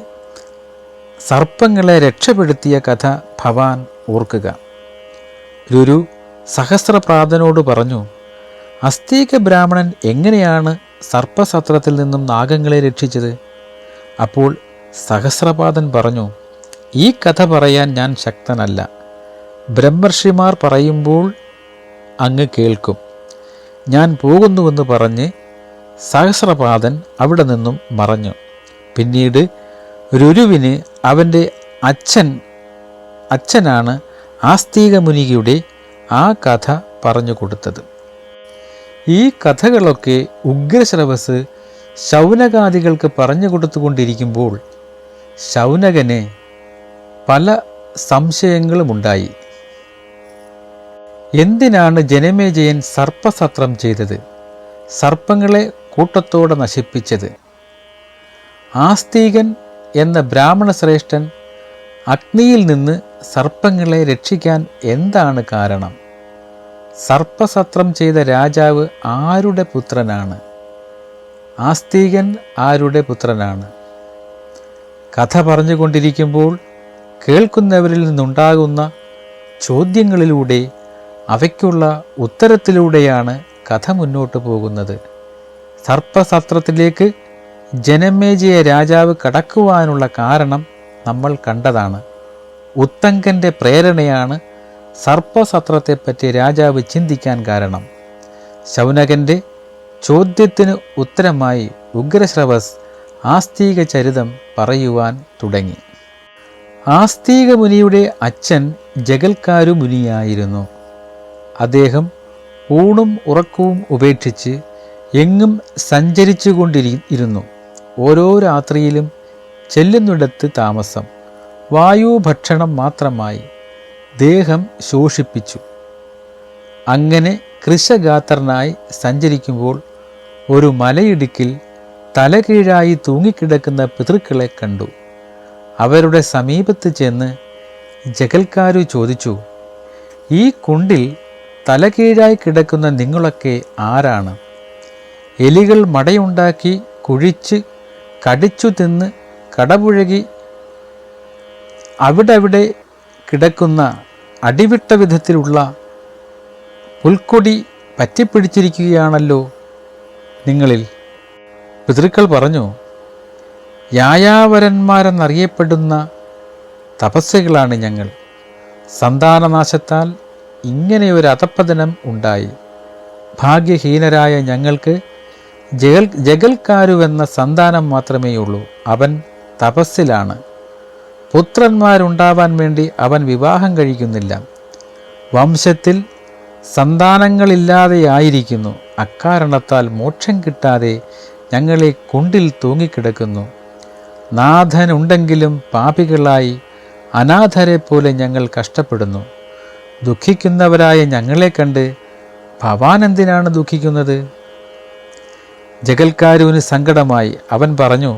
സർപ്പങ്ങളെ രക്ഷപ്പെടുത്തിയ കഥ ഭവാൻ ഓർക്കുക. രുരു സഹസ്രപാദനോട് പറഞ്ഞു, അസ്തീക ബ്രാഹ്മണൻ എങ്ങനെയാണ് സർപ്പസത്രത്തിൽ നിന്നും നാഗങ്ങളെ രക്ഷിച്ചത്? അപ്പോൾ സഹസ്രപാദൻ പറഞ്ഞു, ഈ കഥ പറയാൻ ഞാൻ ശക്തനല്ല. ബ്രഹ്മർഷിമാർ പറയുമ്പോൾ അങ്ങ് കേൾക്കും. ഞാൻ പോകുന്നുവെന്ന് പറഞ്ഞ് സഹസ്രപാദൻ അവിടെ നിന്നും മറഞ്ഞു. പിന്നീട് രുരുവിന് അവൻ്റെ അച്ഛനാണ് ആസ്തിക മുനിയുടെ ആ കഥ പറഞ്ഞു കൊടുത്തത്. ഈ കഥകളൊക്കെ ഉഗ്രശ്രവസ് ശൗനകാദികൾക്ക് പറഞ്ഞു കൊടുത്തുകൊണ്ടിരിക്കുമ്പോൾ ശൗനകന് പല സംശയങ്ങളുമുണ്ടായി. എന്തിനാണ് ജനമേജയൻ സർപ്പസത്രം ചെയ്തത്? സർപ്പങ്ങളെ കൂട്ടത്തോടെ നശിപ്പിച്ചത്? ആസ്തികൻ എന്ന ബ്രാഹ്മണ ശ്രേഷ്ഠൻ അഗ്നിയിൽ നിന്ന് സർപ്പങ്ങളെ രക്ഷിക്കാൻ എന്താണ് കാരണം? സർപ്പസത്രം ചെയ്ത രാജാവ് ആരുടെ പുത്രനാണ്? ആസ്തികൻ ആരുടെ പുത്രനാണ്? കഥ പറഞ്ഞുകൊണ്ടിരിക്കുമ്പോൾ കേൾക്കുന്നവരിൽ നിന്നുണ്ടാകുന്ന ചോദ്യങ്ങളിലൂടെ അവയ്ക്കുള്ള ഉത്തരത്തിലൂടെയാണ് കഥ മുന്നോട്ട് പോകുന്നത്. സർപ്പസത്രത്തിലേക്ക് ജനമേജയ രാജാവ് കടക്കുവാനുള്ള കാരണം നമ്മൾ കണ്ടതാണ്. ഉത്തങ്കൻ്റെ പ്രേരണയാണ് സർപ്പസത്രത്തെപ്പറ്റി രാജാവ് ചിന്തിക്കാൻ കാരണം. ശൗനകൻ്റെ ചോദ്യത്തിന് ഉത്തരമായി ഉഗ്രശ്രവസ് ആസ്തിക ചരിതം പറയുവാൻ തുടങ്ങി. ആസ്തിക മുനിയുടെ അച്ഛൻ ജഗൽക്കാരു മുനിയായിരുന്നു. അദ്ദേഹം ഊണും ഉറക്കവും ഉപേക്ഷിച്ച് എങ്ങും സഞ്ചരിച്ചു കൊണ്ടിരുന്നു. ഓരോ രാത്രിയിലും ചെല്ലുന്നിടത്ത് താമസം, വായു ഭക്ഷണം മാത്രമായി ദേഹം ശോഷിപ്പിച്ചു. അങ്ങനെ കൃശഗാത്രനായി സഞ്ചരിക്കുമ്പോൾ ഒരു മലയിടുക്കിൽ തലകീഴായി തൂങ്ങിക്കിടക്കുന്ന പിതൃക്കളെ കണ്ടു. അവരുടെ സമീപത്ത് ചെന്ന് ജഗൽക്കാരു ചോദിച്ചു, ഈ കുണ്ടിൽ തലകീഴായി കിടക്കുന്ന നിങ്ങളൊക്കെ ആരാണ്? എലികൾ മടയുണ്ടാക്കി കുഴിച്ച് കടിച്ചു തിന്ന് കടപുഴകി അവിടെ കിടക്കുന്ന അടിവിട്ട വിധത്തിലുള്ള പുൽക്കൊടി പറ്റിപ്പിടിച്ചിരിക്കുകയാണല്ലോ നിങ്ങളിൽ. പിതൃക്കൾ പറഞ്ഞു, യായാവരന്മാരെന്നറിയപ്പെടുന്ന തപസ്വികളാണ് ഞങ്ങൾ. സന്താനനാശത്താൽ ഇങ്ങനെയൊരു അധപ്പതനം ഉണ്ടായി. ഭാഗ്യഹീനരായ ഞങ്ങൾക്ക് ജഗൽക്കാരുവെന്ന സന്താനം മാത്രമേയുള്ളൂ. അവൻ തപസ്സിലാണ്. പുത്രന്മാരുണ്ടാവാൻ വേണ്ടി അവൻ വിവാഹം കഴിക്കുന്നില്ല. വംശത്തിൽ സന്താനങ്ങളില്ലാതെയായിരിക്കുന്നു. അക്കാരണത്താൽ മോക്ഷം കിട്ടാതെ ഞങ്ങളെ കുണ്ടിൽ തൂങ്ങിക്കിടക്കുന്നു. നാഥനുണ്ടെങ്കിലും പാപികളായി അനാഥരെ പോലെ ഞങ്ങൾ കഷ്ടപ്പെടുന്നു. ദുഃഖിക്കുന്നവരായ ഞങ്ങളെ കണ്ട് ഭവാൻ എന്തിനാണ് ദുഃഖിക്കുന്നത്? ജഗൽക്കാരുവിന് സങ്കടമായി. അവൻ പറഞ്ഞു,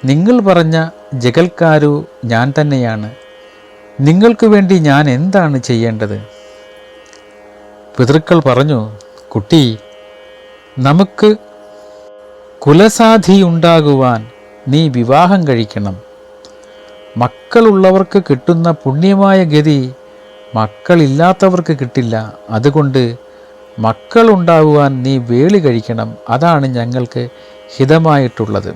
നിങ്ങൾ പറഞ്ഞ ജഗൽക്കാരു ഞാൻ തന്നെയാണ്. നിങ്ങൾക്ക് വേണ്ടി ഞാൻ എന്താണ് ചെയ്യേണ്ടത്? പിതൃക്കൾ പറഞ്ഞു, കുട്ടി, നമുക്ക് കുലസാധിയുണ്ടാകുവാൻ നീ വിവാഹം കഴിക്കണം. മക്കളുള്ളവർക്ക് കിട്ടുന്ന പുണ്യമായ ഗതി മക്കളില്ലാത്തവർക്ക് കിട്ടില്ല. അതുകൊണ്ട് മക്കളുണ്ടാകുവാൻ നീ വേളി കഴിക്കണം. അതാണ് ഞങ്ങൾക്ക് ഹിതമായിട്ടുള്ളത്.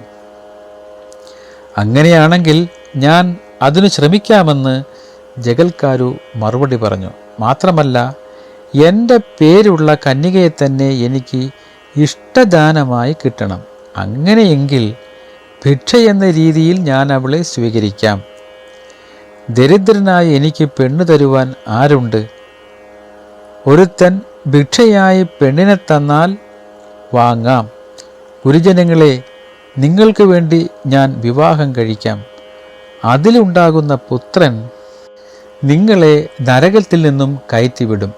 അങ്ങനെയാണെങ്കിൽ ഞാൻ അതിനു ശ്രമിക്കാമെന്ന് ജഗൽക്കാരു മറുപടി പറഞ്ഞു. മാത്രമല്ല, എൻ്റെ പേരുള്ള കന്യകയെ തന്നെ എനിക്ക് ഇഷ്ടദാനമായി കിട്ടണം. അങ്ങനെയെങ്കിൽ ഭിക്ഷ എന്ന രീതിയിൽ ഞാൻ അവളെ സ്വീകരിക്കാം. ദരിദ്രനായി എനിക്ക് പെണ്ണു തരുവാൻ ആരുണ്ട്? ഒരുത്തൻ ഭിക്ഷയായി പെണ്ണിനെ തന്നാൽ വാങ്ങാം. ഗുരുജനങ്ങളെ, നിങ്ങൾക്ക് വേണ്ടി ഞാൻ വിവാഹം കഴിക്കാം. അതിലുണ്ടാകുന്ന പുത്രൻ നിങ്ങളെ നരകത്തിൽ നിന്നും കയറ്റിവിടും.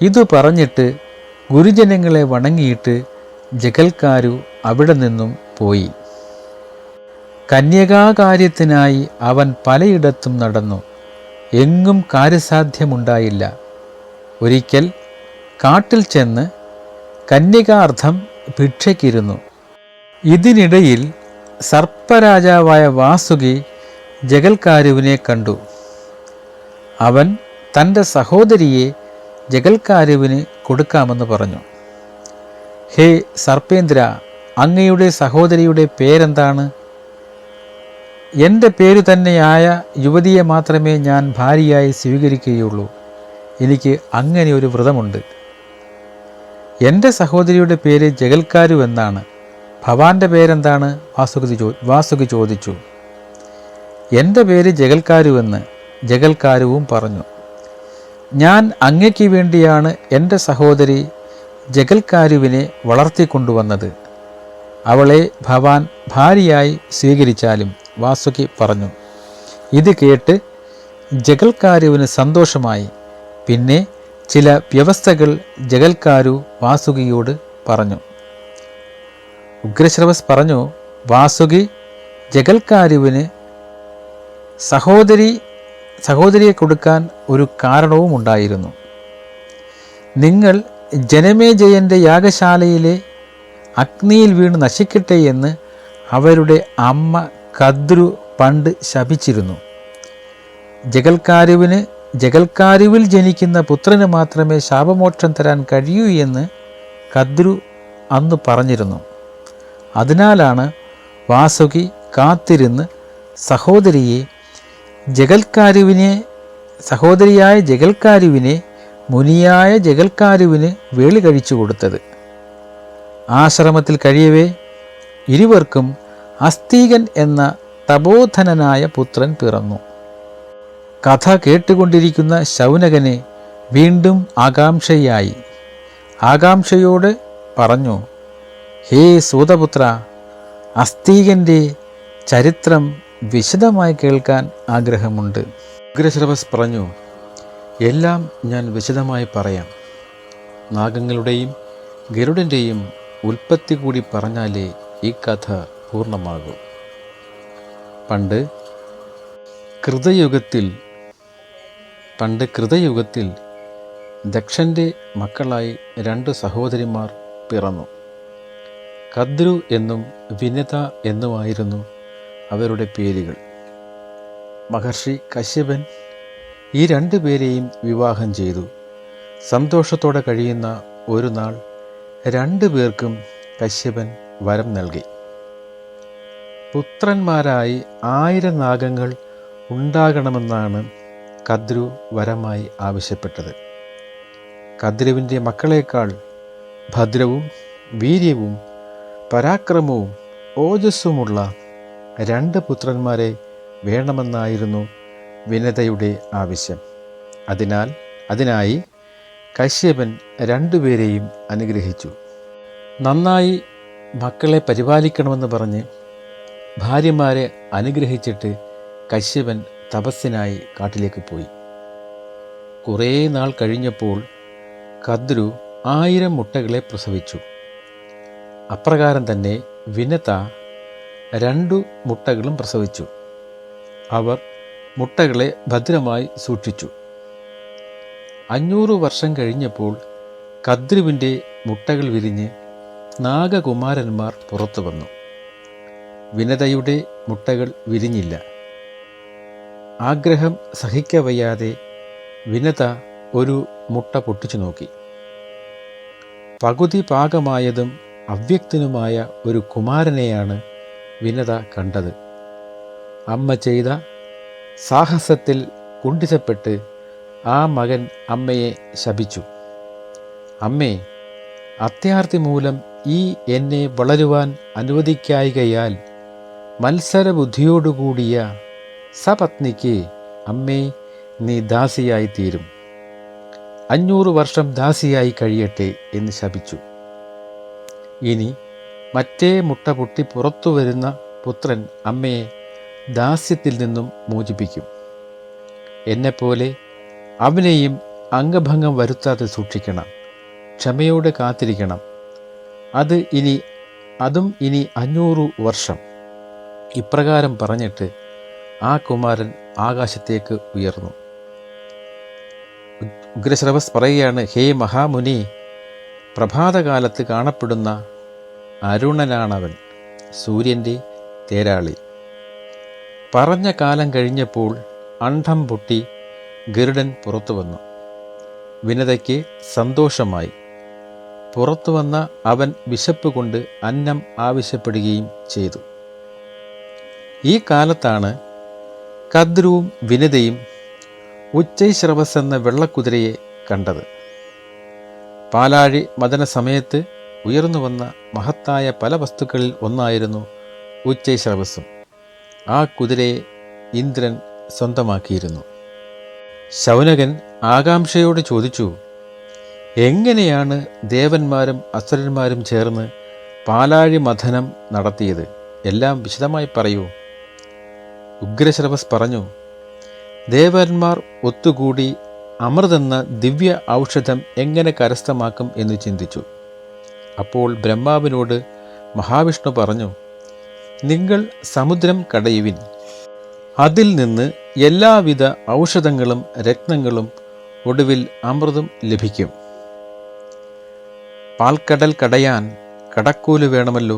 ഇതു പറഞ്ഞിട്ട് ഗുരുജനങ്ങളെ വണങ്ങിയിട്ട് ജഗൽക്കാരു അവിടെ നിന്നും പോയി. കന്യകാകാര്യത്തിനായി അവൻ പലയിടത്തും നടന്നു. എങ്ങും കാര്യസാധ്യമുണ്ടായില്ല. ഒരിക്കൽ കാട്ടിൽ ചെന്ന് കന്യകാർത്ഥം ഭിക്ഷയ്ക്കിരുന്നു. ഇതിനിടയിൽ സർപ്പരാജാവായ വാസുകി ജഗൽക്കാരുവിനെ കണ്ടു. അവൻ തൻ്റെ സഹോദരിയെ ജഗൽക്കാരുവിന് കൊടുക്കാമെന്ന് പറഞ്ഞു. ഹേ സർപ്പേന്ദ്ര, അങ്ങയുടെ സഹോദരിയുടെ പേരെന്താണ്? എൻ്റെ പേരു തന്നെയായ യുവതിയെ മാത്രമേ ഞാൻ ഭാര്യയായി സ്വീകരിക്കുകയുള്ളൂ. എനിക്ക് അങ്ങനെ ഒരു വ്രതമുണ്ട്. എൻ്റെ സഹോദരിയുടെ പേര് ജഗൽക്കാരു എന്നാണ്. ഭവാന്റെ പേരെന്താണ്? വാസുകി ചോദിച്ചു. എൻ്റെ പേര് ജഗൽക്കാരുവെന്ന് ജഗൽക്കാരുവും പറഞ്ഞു. ഞാൻ അങ്ങയ്ക്ക് വേണ്ടിയാണ് എൻ്റെ സഹോദരി ജഗൽക്കാരുവിനെ വളർത്തിക്കൊണ്ടുവന്നത്. അവളെ ഭവാൻ ഭാര്യയായി സ്വീകരിച്ചാലും, വാസുകി പറഞ്ഞു. ഇത് കേട്ട് ജഗൽക്കാരുവിന് സന്തോഷമായി. പിന്നെ ചില വ്യവസ്ഥകൾ ജഗൽക്കാരു വാസുകിയോട് പറഞ്ഞു. ഉഗ്രശ്രവസ് പറഞ്ഞു, വാസുകി ജഗൽക്കാരുവിന് സഹോദരിയെ കൊടുക്കാൻ ഒരു കാരണവും ഉണ്ടായിരുന്നു. നിങ്ങൾ ജനമേജയൻ്റെ യാഗശാലയിലെ അഗ്നിയിൽ വീണ് നശിക്കട്ടെ എന്ന് അവരുടെ അമ്മ കദ്രു പണ്ട് ശപിച്ചിരുന്നു. ജഗൽക്കാരുവിൽ ജനിക്കുന്ന പുത്രന് മാത്രമേ ശാപമോക്ഷം തരാൻ കഴിയൂ എന്ന് കദ്രു അന്ന് പറഞ്ഞിരുന്നു. അതിനാലാണ് വാസുകി കാത്തിരുന്ന് സഹോദരിയായ ജഗൽക്കാരുവിനെ മുനിയായ ജഗൽക്കാരുവിന് വേളി കഴിച്ചു കൊടുത്തത്. ആശ്രമത്തിൽ കഴിയവേ ഇരുവർക്കും അസ്തീകൻ എന്ന തപോധനനായ പുത്രൻ പിറന്നു. കഥ കേട്ടുകൊണ്ടിരിക്കുന്ന ശൗനകന് വീണ്ടും ആകാംക്ഷയായി. ആകാംക്ഷയോട് പറഞ്ഞു, ഹേ സൂതപുത്ര, അസ്തീകൻ്റെ ചരിത്രം വിശദമായി കേൾക്കാൻ ആഗ്രഹമുണ്ട്. ഉഗ്രശ്രവസ് പറഞ്ഞു, എല്ലാം ഞാൻ വിശദമായി പറയാം. നാഗങ്ങളുടെയും ഗരുഡൻ്റെയും ഉൽപ്പത്തി കൂടി പറഞ്ഞാലേ ഈ കഥ പൂർണ്ണമാകൂ. പണ്ട് കൃതയുഗത്തിൽ ദക്ഷൻ്റെ മക്കളായി 2 സഹോദരിമാർ പിറന്നു. കദ്രു എന്നും വിനത എന്നുമായിരുന്നു അവരുടെ പേരുകൾ. മഹർഷി കശ്യപൻ ഈ 2 പേരെയും വിവാഹം ചെയ്തു. സന്തോഷത്തോടെ കഴിയുന്ന ഒരു നാൾ 2 പേർക്കും കശ്യപൻ വരം നൽകി. പുത്രന്മാരായി 1000 നാഗങ്ങൾ ഉണ്ടാകണമെന്നാണ് കദ്രു വരമായി ആവശ്യപ്പെട്ടത്. കദ്രുവിൻ്റെ മക്കളേക്കാൾ ഭദ്രവും വീര്യവും പരാക്രമവും ഓജസ്സുമുള്ള 2 പുത്രന്മാരെ വേണമെന്നായിരുന്നു വിനതയുടെ ആവശ്യം. അതിനായി കശ്യപൻ 2 പേരെയും അനുഗ്രഹിച്ചു. നന്നായി മക്കളെ പരിപാലിക്കണമെന്ന് പറഞ്ഞ് ഭാര്യമാരെ അനുഗ്രഹിച്ചിട്ട് കശ്യപൻ തപസ്സിനായി കാട്ടിലേക്ക് പോയി. കുറേ നാൾ കഴിഞ്ഞപ്പോൾ കദ്രു 1000 മുട്ടകളെ പ്രസവിച്ചു. അപ്രകാരം തന്നെ വിനത 2 മുട്ടകളും പ്രസവിച്ചു. അവർ മുട്ടകളെ ഭദ്രമായി സൂക്ഷിച്ചു. 500 വർഷം കഴിഞ്ഞപ്പോൾ കദ്രുവിൻ്റെ മുട്ടകൾ വിരിഞ്ഞ് നാഗകുമാരന്മാർ പുറത്തു വന്നു. വിനതയുടെ മുട്ടകൾ വിരിഞ്ഞില്ല. ആഗ്രഹം സഹിക്കവയ്യാതെ വിനത ഒരു മുട്ട പൊട്ടിച്ചു നോക്കി. പകുതി പാകമായതും അവ്യക്തനുമായ ഒരു കുമാരനെയാണ് വിനത കണ്ടത്. അമ്മ ചെയ്ത സാഹസത്തിൽ കുണ്ഠിതപ്പെട്ട് ആ മകൻ അമ്മയെ ശപിച്ചു. അമ്മേ, അത്യാർത്തി മൂലം എന്നെ വളരുവാൻ അനുവദിക്കായികയാൽ മത്സരബുദ്ധിയോടുകൂടിയ സപത്നിക്ക് അമ്മേ നീ ദാസിയായിത്തീരും. 500 വർഷം ദാസിയായി കഴിയട്ടെ എന്ന് ശപിച്ചു. ഇനി മറ്റേ മുട്ട പൊട്ടി പുറത്തു വരുന്ന പുത്രൻ അമ്മയെ ദാസ്യത്തിൽ നിന്നും മോചിപ്പിക്കും. എന്നെപ്പോലെ അവനെയും അംഗഭംഗം വരുത്താതെ സൂക്ഷിക്കണം. ക്ഷമയോടെ കാത്തിരിക്കണം. അതും ഇനി 500 വർഷം. ഇപ്രകാരം പറഞ്ഞിട്ട് ആ കുമാരൻ ആകാശത്തേക്ക് ഉയർന്നു. ഉഗ്രശ്രവസ് പറയുകയാണ്, ഹേ മഹാമുനി, പ്രഭാതകാലത്ത് കാണപ്പെടുന്ന അരുണനാണവൻ, സൂര്യൻ്റെ തേരാളി. പറഞ്ഞ കാലം കഴിഞ്ഞപ്പോൾ അണ്ഡം പൊട്ടി ഗരുഡൻ പുറത്തു വന്നു. വിനതയ്ക്ക് സന്തോഷമായി. പുറത്തു വന്ന അവൻ വിശപ്പ് കൊണ്ട് അന്നം ആവശ്യപ്പെടുകയും ചെയ്തു. ഈ കാലത്താണ് കദ്രുവും വിനതയും ഉച്ചൈശ്രവസ് എന്ന വെള്ളക്കുതിരയെ കണ്ടത്. പാലാഴി മദന സമയത്ത് ഉയർന്നു വന്ന മഹത്തായ പല വസ്തുക്കളിൽ ഒന്നായിരുന്നു ഉച്ചൈശ്രവസ്സും. ആ കുതിരയെ ഇന്ദ്രൻ സ്വന്തമാക്കിയിരുന്നു. ശൗനകൻ ആകാംക്ഷയോടെ ചോദിച്ചു, എങ്ങനെയാണ് ദേവന്മാരും അസുരന്മാരും ചേർന്ന് പാലാഴി മഥനം നടത്തിയത്? എല്ലാം വിശദമായി പറയൂ. ഉഗ്രശ്രവസ് പറഞ്ഞു, ദേവന്മാർ ഒത്തുകൂടി അമൃതെന്ന ദിവ്യ ഔഷധം എങ്ങനെ കരസ്ഥമാക്കും എന്ന് ചിന്തിച്ചു. അപ്പോൾ ബ്രഹ്മാവിനോട് മഹാവിഷ്ണു പറഞ്ഞു, നിങ്ങൾ സമുദ്രം കടയുവിൻ. അതിൽ നിന്ന് എല്ലാവിധ ഔഷധങ്ങളും രത്നങ്ങളും ഒടുവിൽ അമൃതും ലഭിക്കും. പാൽക്കടൽ കടയാൻ കടക്കോല് വേണമല്ലോ.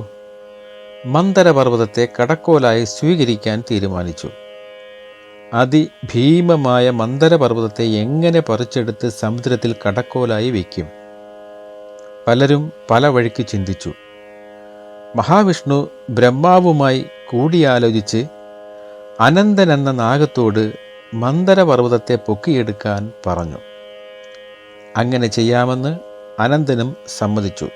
മന്ദരപർവ്വതത്തെ കടക്കോലായി സ്വീകരിക്കാൻ തീരുമാനിച്ചു. അതിഭീമമായ മന്ദരപർവ്വതത്തെ എങ്ങനെ പറിച്ചെടുത്ത് സമുദ്രത്തിൽ കടക്കോലായി വയ്ക്കും? പലരും പല വഴിക്ക് ചിന്തിച്ചു. മഹാവിഷ്ണു ബ്രഹ്മാവുമായി കൂടിയാലോചിച്ച് അനന്തൻ എന്ന നാഗത്തോട് മന്ദരപർവ്വതത്തെ പൊക്കിയെടുക്കാൻ പറഞ്ഞു. അങ്ങനെ ചെയ്യാമെന്ന് അനന്തനും സമ്മതിച്ചു.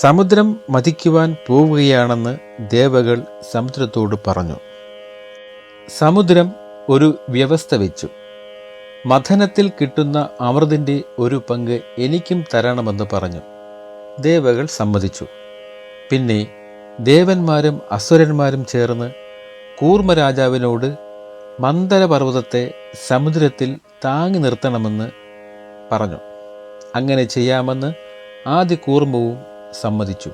സമുദ്രം മഥിക്കുവാൻ പോവുകയാണെന്ന് ദേവകൾ സമുദ്രത്തോട് പറഞ്ഞു. സമുദ്രം ഒരു വ്യവസ്ഥ വെച്ചു. മഥനത്തിൽ കിട്ടുന്ന അമൃതിൻ്റെ ഒരു പങ്ക് എനിക്കും തരണമെന്ന് പറഞ്ഞു. ദേവകൾ സമ്മതിച്ചു. പിന്നെ ദേവന്മാരും അസുരന്മാരും ചേർന്ന് കൂർമ്മരാജാവിനോട് മന്ദരപർവ്വതത്തെ സമുദ്രത്തിൽ താങ്ങി നിർത്തണമെന്ന് പറഞ്ഞു. അങ്ങനെ ചെയ്യാമെന്ന് ആദി കൂർമ്മവും സമ്മതിച്ചു.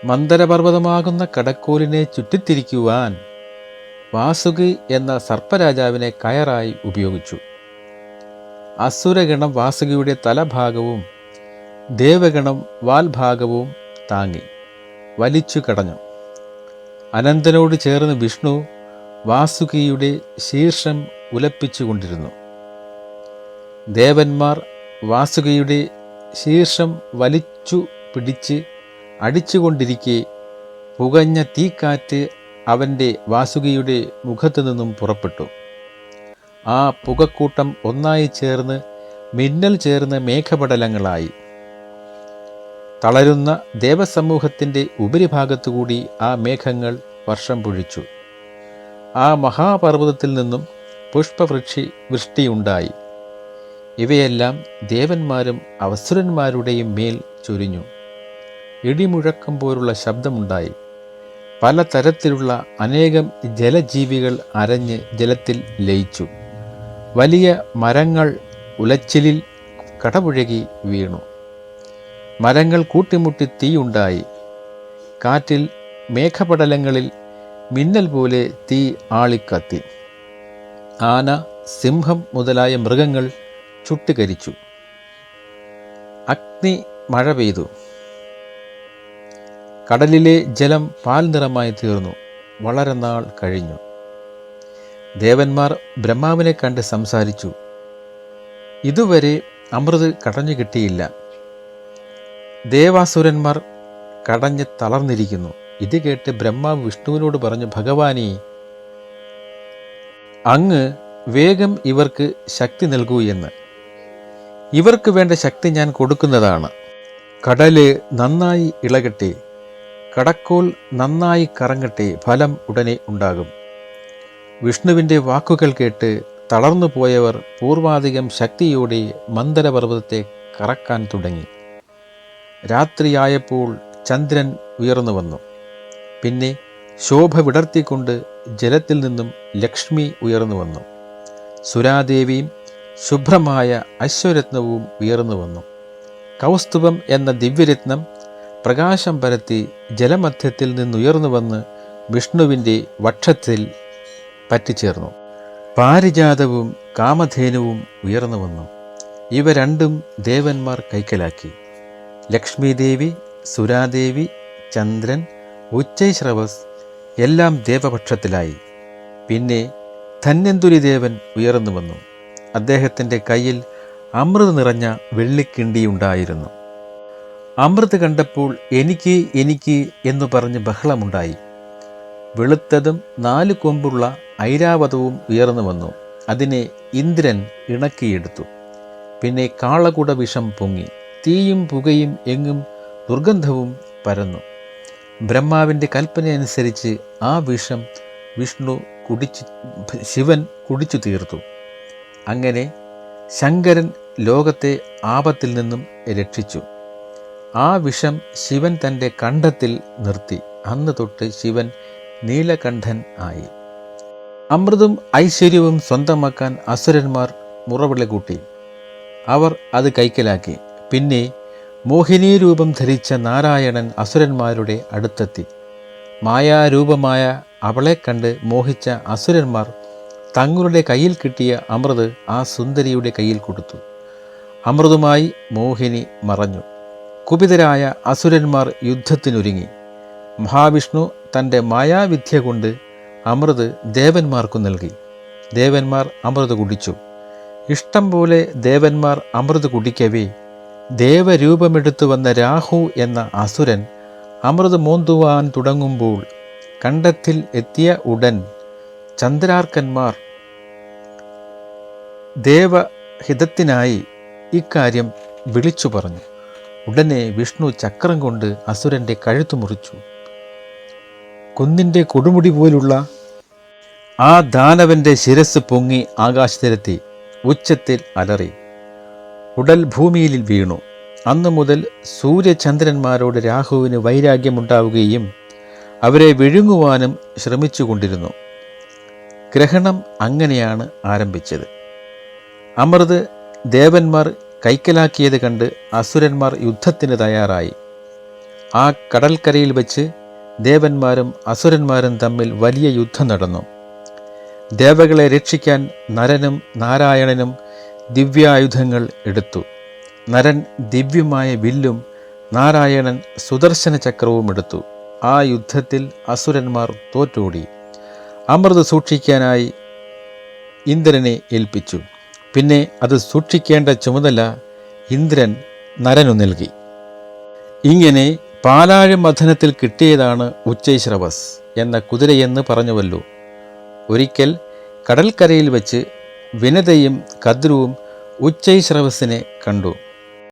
മന്ദരപർവ്വതമാകുന്ന കടക്കോലിനെ ചുറ്റിത്തിരിക്കുവാൻ വാസുകി എന്ന സർപ്പരാജാവിനെ കയറായി ഉപയോഗിച്ചു. അസുരഗണം വാസുകിയുടെ തലഭാഗവും ദേവഗണം വാൽഭാഗവും താങ്ങി വലിച്ചു കടഞ്ഞു. അനന്തനോട് ചേർന്ന് വിഷ്ണു വാസുകിയുടെ ശീർഷം ഉലപ്പിച്ചുകൊണ്ടിരുന്നു. ദേവന്മാർ വാസുകിയുടെ ശീർഷം വലിച്ചു പിടിച്ച് അടിച്ചുകൊണ്ടിരിക്കെ പുകഞ്ഞ തീക്കാറ്റ് അവൻ്റെ വാസുകിയുടെ മുഖത്തു നിന്നും പുറപ്പെട്ടു. ആ പുകക്കൂട്ടം ഒന്നായി ചേർന്ന് മിന്നൽ ചേർന്ന് മേഘപടലങ്ങളായി. തളരുന്ന ദേവസമൂഹത്തിൻ്റെ ഉപരിഭാഗത്തുകൂടി ആ മേഘങ്ങൾ വർഷം പൊഴിച്ചു. ആ മഹാപർവ്വതത്തിൽ നിന്നും വൃഷ്ടിയുണ്ടായി. ഇവയെല്ലാം ദേവന്മാരും അസുരന്മാരുടെയും മേൽ ചൊരിഞ്ഞു. ഇടിമുഴക്കം പോലുള്ള ശബ്ദമുണ്ടായി. പലതരത്തിലുള്ള അനേകം ജലജീവികൾ അരഞ്ഞ് ജലത്തിൽ ലയിച്ചു. വലിയ മരങ്ങൾ ഉലച്ചിലിൽ കടപുഴകി വീണു. മരങ്ങൾ കൂട്ടിമുട്ടി തീയുണ്ടായി. കാറ്റിൽ മേഘപടലങ്ങളിൽ മിന്നൽ പോലെ തീ ആളിക്കത്തി. ആന, സിംഹം മുതലായ മൃഗങ്ങൾ ചുട്ടുകരിച്ചു. അഗ്നി മഴ പെയ്തു. കടലിലെ ജലം പാൽ നിറമായി തീർന്നു. വളരെ നാൾ കഴിഞ്ഞു. ദേവന്മാർ ബ്രഹ്മാവിനെ കണ്ട് സംസാരിച്ചു. ഇതുവരെ അമൃത് കടഞ്ഞു കിട്ടിയില്ല. ദേവാസുരന്മാർ കടഞ്ഞ് തളർന്നിരിക്കുന്നു. ഇത് കേട്ട് ബ്രഹ്മാവ് വിഷ്ണുവിനോട് പറഞ്ഞു, ഭഗവാനേ, അങ്ങ് വേഗം ഇവർക്ക് ശക്തി നൽകൂ എന്ന്. ഇവർക്ക് വേണ്ട ശക്തി ഞാൻ കൊടുക്കുന്നതാണ്. കടല് നന്നായി ഇളകട്ടെ, കടക്കോൽ നന്നായി കറങ്ങട്ടെ, ഫലം ഉടനെ ഉണ്ടാകും. വിഷ്ണുവിൻ്റെ വാക്കുകൾ കേട്ട് തളർന്നു പോയവർ പൂർവാധികം ശക്തിയോടെ മന്ദരപർവ്വതത്തെ കറക്കാൻ തുടങ്ങി. രാത്രിയായപ്പോൾ ചന്ദ്രൻ ഉയർന്നു വന്നു. പിന്നെ ശോഭ വിടർത്തിക്കൊണ്ട് ജലത്തിൽ നിന്നും ലക്ഷ്മി ഉയർന്നു വന്നു. സുരാദേവിയും ശുഭ്രമായ അശ്വരത്നവും ഉയർന്നു വന്നു. കൗസ്തുഭം എന്ന ദിവ്യരത്നം പ്രകാശം പരത്തി ജലമധ്യത്തിൽ നിന്നുയർന്നു വന്ന് വിഷ്ണുവിൻ്റെ വക്ഷത്തിൽ പറ്റിച്ചേർന്നു. പാരിജാതവും കാമധേനുവും ഉയർന്നു വന്നു. ഇവ രണ്ടും ദേവന്മാർ കൈക്കലാക്കി. ലക്ഷ്മീദേവി, സുരാദേവി, ചന്ദ്രൻ, ഉച്ചൈശ്രവസ് എല്ലാം ദേവപക്ഷത്തിലായി. പിന്നെ ധന്വന്തരി ദേവൻ ഉയർന്നു വന്നു. അദ്ദേഹത്തിൻ്റെ കയ്യിൽ അമൃത് നിറഞ്ഞ വെള്ളിക്കിണ്ടിയുണ്ടായിരുന്നു. അമൃത് കണ്ടപ്പോൾ എനിക്ക് എനിക്ക് എന്നു പറഞ്ഞ് ബഹളമുണ്ടായി. വെളുത്തതും 4 കൊമ്പുള്ള ഐരാവതവും ഉയർന്നു വന്നു. അതിനെ ഇന്ദ്രൻ ഇണക്കിയെടുത്തു. പിന്നെ കാളകുട വിഷം പൊങ്ങി, തീയും പുകയും എങ്ങും ദുർഗന്ധവും പരന്നു. ബ്രഹ്മാവിൻ്റെ കൽപ്പനയനുസരിച്ച് ആ വിഷം ശിവൻ കുടിച്ചു തീർത്തു. അങ്ങനെ ശങ്കരൻ ലോകത്തെ ആപത്തിൽ നിന്നും രക്ഷിച്ചു. ആ വിഷം ശിവൻ തൻ്റെ കണ്ഠത്തിൽ നിർത്തി. അന്ന് തൊട്ട് ശിവൻ നീലകണ്ഠൻ ആയി. അമൃതും ഐശ്വര്യവും സ്വന്തമാക്കാൻ അസുരന്മാർ മുറവിളി കൂട്ടി. അവർ അത് കൈക്കലാക്കി. പിന്നെ മോഹിനീ രൂപം ധരിച്ച നാരായണൻ അസുരന്മാരുടെ അടുത്തെത്തി. മായാരൂപമായ അവളെ കണ്ട് മോഹിച്ച അസുരന്മാർ തങ്ങളുടെ കയ്യിൽ കിട്ടിയ അമൃത് ആ സുന്ദരിയുടെ കയ്യിൽ കൊടുത്തു. അമൃതുമായി മോഹിനി മറഞ്ഞു. കുപിതരായ അസുരന്മാർ യുദ്ധത്തിനൊരുങ്ങി. മഹാവിഷ്ണു തൻ്റെ മായാവിദ്യ കൊണ്ട് അമൃത് ദേവന്മാർക്കു നൽകി. ദേവന്മാർ അമൃത് കുടിച്ചു. ഇഷ്ടം പോലെ ദേവന്മാർ അമൃത് കുടിക്കവേ ദേവരൂപമെടുത്തു വന്ന രാഹു എന്ന അസുരൻ അമൃത് മോന്തുവാൻ തുടങ്ങുമ്പോൾ കണ്ഠത്തിൽ എത്തിയ ഉടൻ ചന്ദ്രാർക്കന്മാർ ദേവഹിതത്തിനായി ഇക്കാര്യം വിളിച്ചു പറഞ്ഞു. ഉടനെ വിഷ്ണു ചക്രം കൊണ്ട് അസുരൻ്റെ കഴുത്തു മുറിച്ചു. കുന്നിൻ്റെ കൊടുമുടി പോലുള്ള ആ ദാനവൻ്റെ ശിരസ് പൊങ്ങി ആകാശത്തിലെത്തി ഉച്ചത്തിൽ അലറി. ഉടൽ ഭൂമിയിൽ വീണു. അന്നു മുതൽ സൂര്യചന്ദ്രന്മാരോട് രാഹുവിന് വൈരാഗ്യമുണ്ടാവുകയും അവരെ വിഴുങ്ങുവാനും ശ്രമിച്ചുകൊണ്ടിരുന്നു. ഗ്രഹണം അങ്ങനെയാണ് ആരംഭിച്ചത്. അമൃത് ദേവന്മാർ കൈക്കലാക്കിയത് കണ്ട് അസുരന്മാർ യുദ്ധത്തിന് തയ്യാറായി. ആ കടൽക്കരയിൽ വച്ച് ദേവന്മാരും അസുരന്മാരും തമ്മിൽ വലിയ യുദ്ധം നടന്നു. ദേവകളെ രക്ഷിക്കാൻ നരനും നാരായണനും ദിവ്യായുധങ്ങൾ എടുത്തു. നരൻ ദിവ്യമായ വില്ലും നാരായണൻ സുദർശന ചക്രവും എടുത്തു. ആ യുദ്ധത്തിൽ അസുരന്മാർ തോറ്റോടി. അമൃത് സൂക്ഷിക്കാനായി ഇന്ദ്രനെ ഏൽപ്പിച്ചു. പിന്നെ അത് സൂക്ഷിക്കേണ്ട ചുമതല ഇന്ദ്രൻ നരനു നൽകി. ഇങ്ങനെ പാലാഴ് മഥനത്തിൽ കിട്ടിയതാണ് ഉച്ചൈശ്രവസ് എന്ന കുതിരയെന്ന് പറഞ്ഞുവല്ലോ. ഒരിക്കൽ കടൽക്കരയിൽ വച്ച് വിനതയും കദ്രുവും ഉച്ചൈശ്രവസിനെ കണ്ടു.